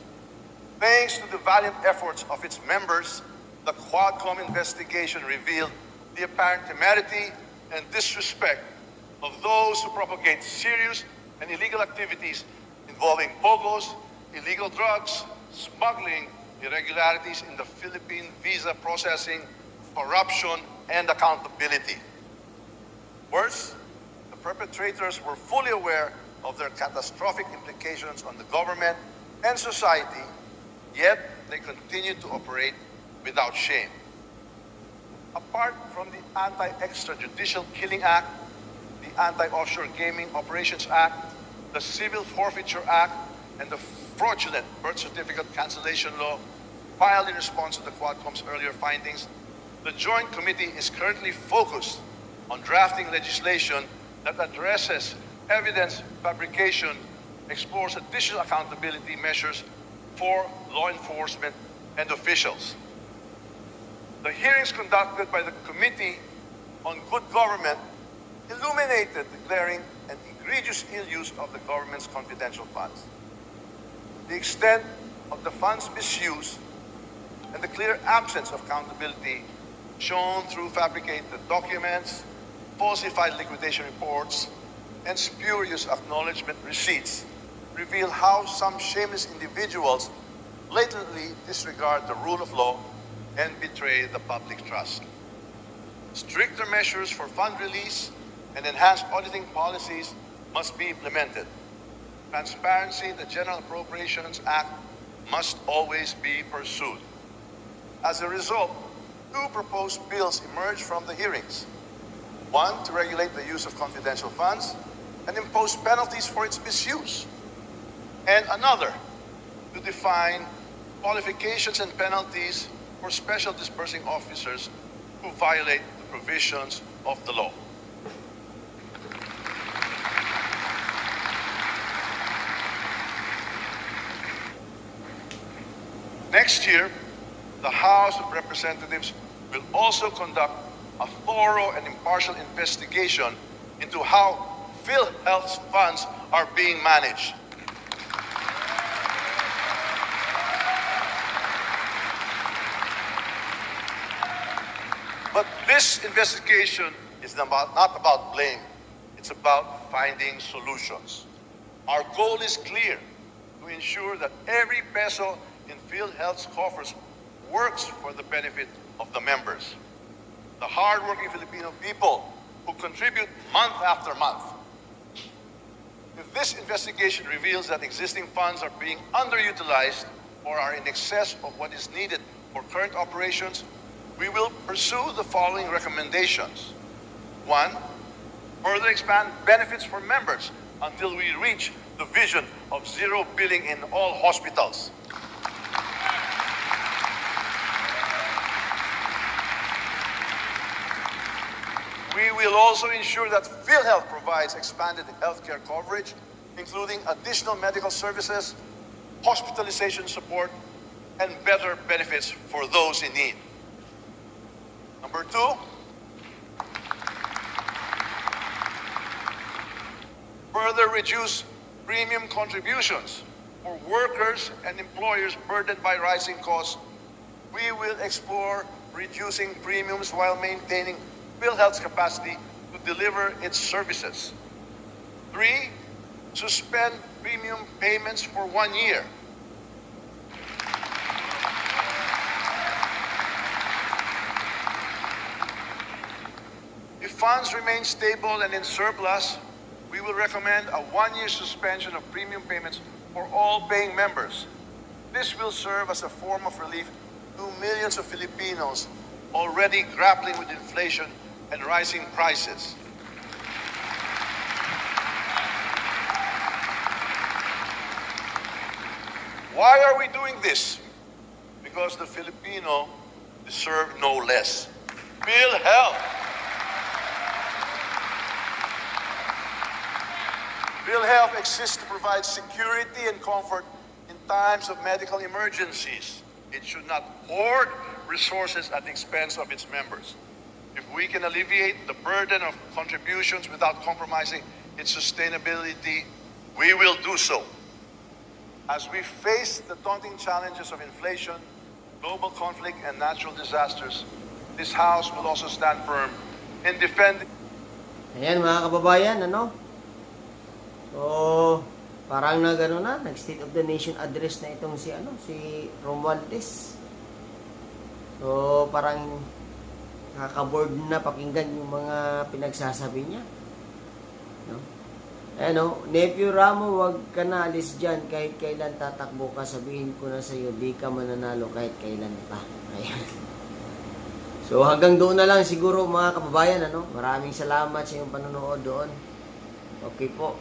Thanks to the valiant efforts of its members, the Quadcom investigation revealed the apparent temerity and disrespect of those who propagate serious and illegal activities involving POGOs, illegal drugs, smuggling, irregularities in the Philippine visa processing, corruption, and accountability. Worse, the perpetrators were fully aware of their catastrophic implications on the government and society, yet they continued to operate without shame. Apart from the Anti-Extrajudicial Killing Act, the Anti-Offshore Gaming Operations Act, the Civil Forfeiture Act, and the fraudulent birth certificate cancellation law filed in response to the Quadcom's earlier findings, the Joint Committee is currently focused on drafting legislation that addresses evidence fabrication, explores additional accountability measures for law enforcement and officials. The hearings conducted by the Committee on Good Government illuminated the glaring and egregious ill use of the government's confidential funds. The extent of the funds' misuse and the clear absence of accountability shown through fabricated documents, falsified liquidation reports, and spurious acknowledgement receipts reveal how some shameless individuals blatantly disregard the rule of law and betray the public trust. Stricter measures for fund release and enhanced auditing policies must be implemented. Transparency in the General Appropriations Act must always be pursued. As a result, two proposed bills emerged from the hearings. One to regulate the use of confidential funds and impose penalties for its misuse. And another to define qualifications and penalties for special disbursing officers who violate the provisions of the law. Next year, the House of Representatives will also conduct a thorough and impartial investigation into how PhilHealth's funds are being managed. But this investigation is not about blame. It's about finding solutions. Our goal is clear: to ensure that every peso in PhilHealth's coffers works for the benefit of the members, the hardworking Filipino people who contribute month after month. If this investigation reveals that existing funds are being underutilized or are in excess of what is needed for current operations, we will pursue the following recommendations. 1, further expand benefits for members until we reach the vision of zero billing in all hospitals. We will also ensure that PhilHealth provides expanded healthcare coverage, including additional medical services, hospitalization support, and better benefits for those in need. Number 2, further reduce premium contributions for workers and employers burdened by rising costs. We will explore reducing premiums while maintaining PhilHealth's capacity to deliver its services. 3, suspend premium payments for 1 year. If funds remain stable and in surplus, we will recommend a 1-year suspension of premium payments for all paying members. This will serve as a form of relief to millions of Filipinos already grappling with inflation and rising prices. Why are we doing this? Because the Filipino deserve no less. PhilHealth. PhilHealth exists to provide security and comfort in times of medical emergencies. It should not hoard resources at the expense of its members. If we can alleviate the burden of contributions without compromising its sustainability, we will do so. As we face the daunting challenges of inflation, global conflict, and natural disasters, this House will also stand firm in defending. Ayan mga kababayan, ano? So, parang nag-State of the Nation address na itong si Romualdez. So, parang nakaka-board na pakinggan yung mga pinagsasabi niya. No? Ano, Nephew Ramo, wag ka na alis dyan. Kahit kailan tatakbo ka, sabihin ko na sa'yo, di ka mananalo kahit kailan pa. Ayan. So, hanggang doon na lang siguro mga kababayan. Ano? Maraming salamat sa iyong panonood doon. Okay po.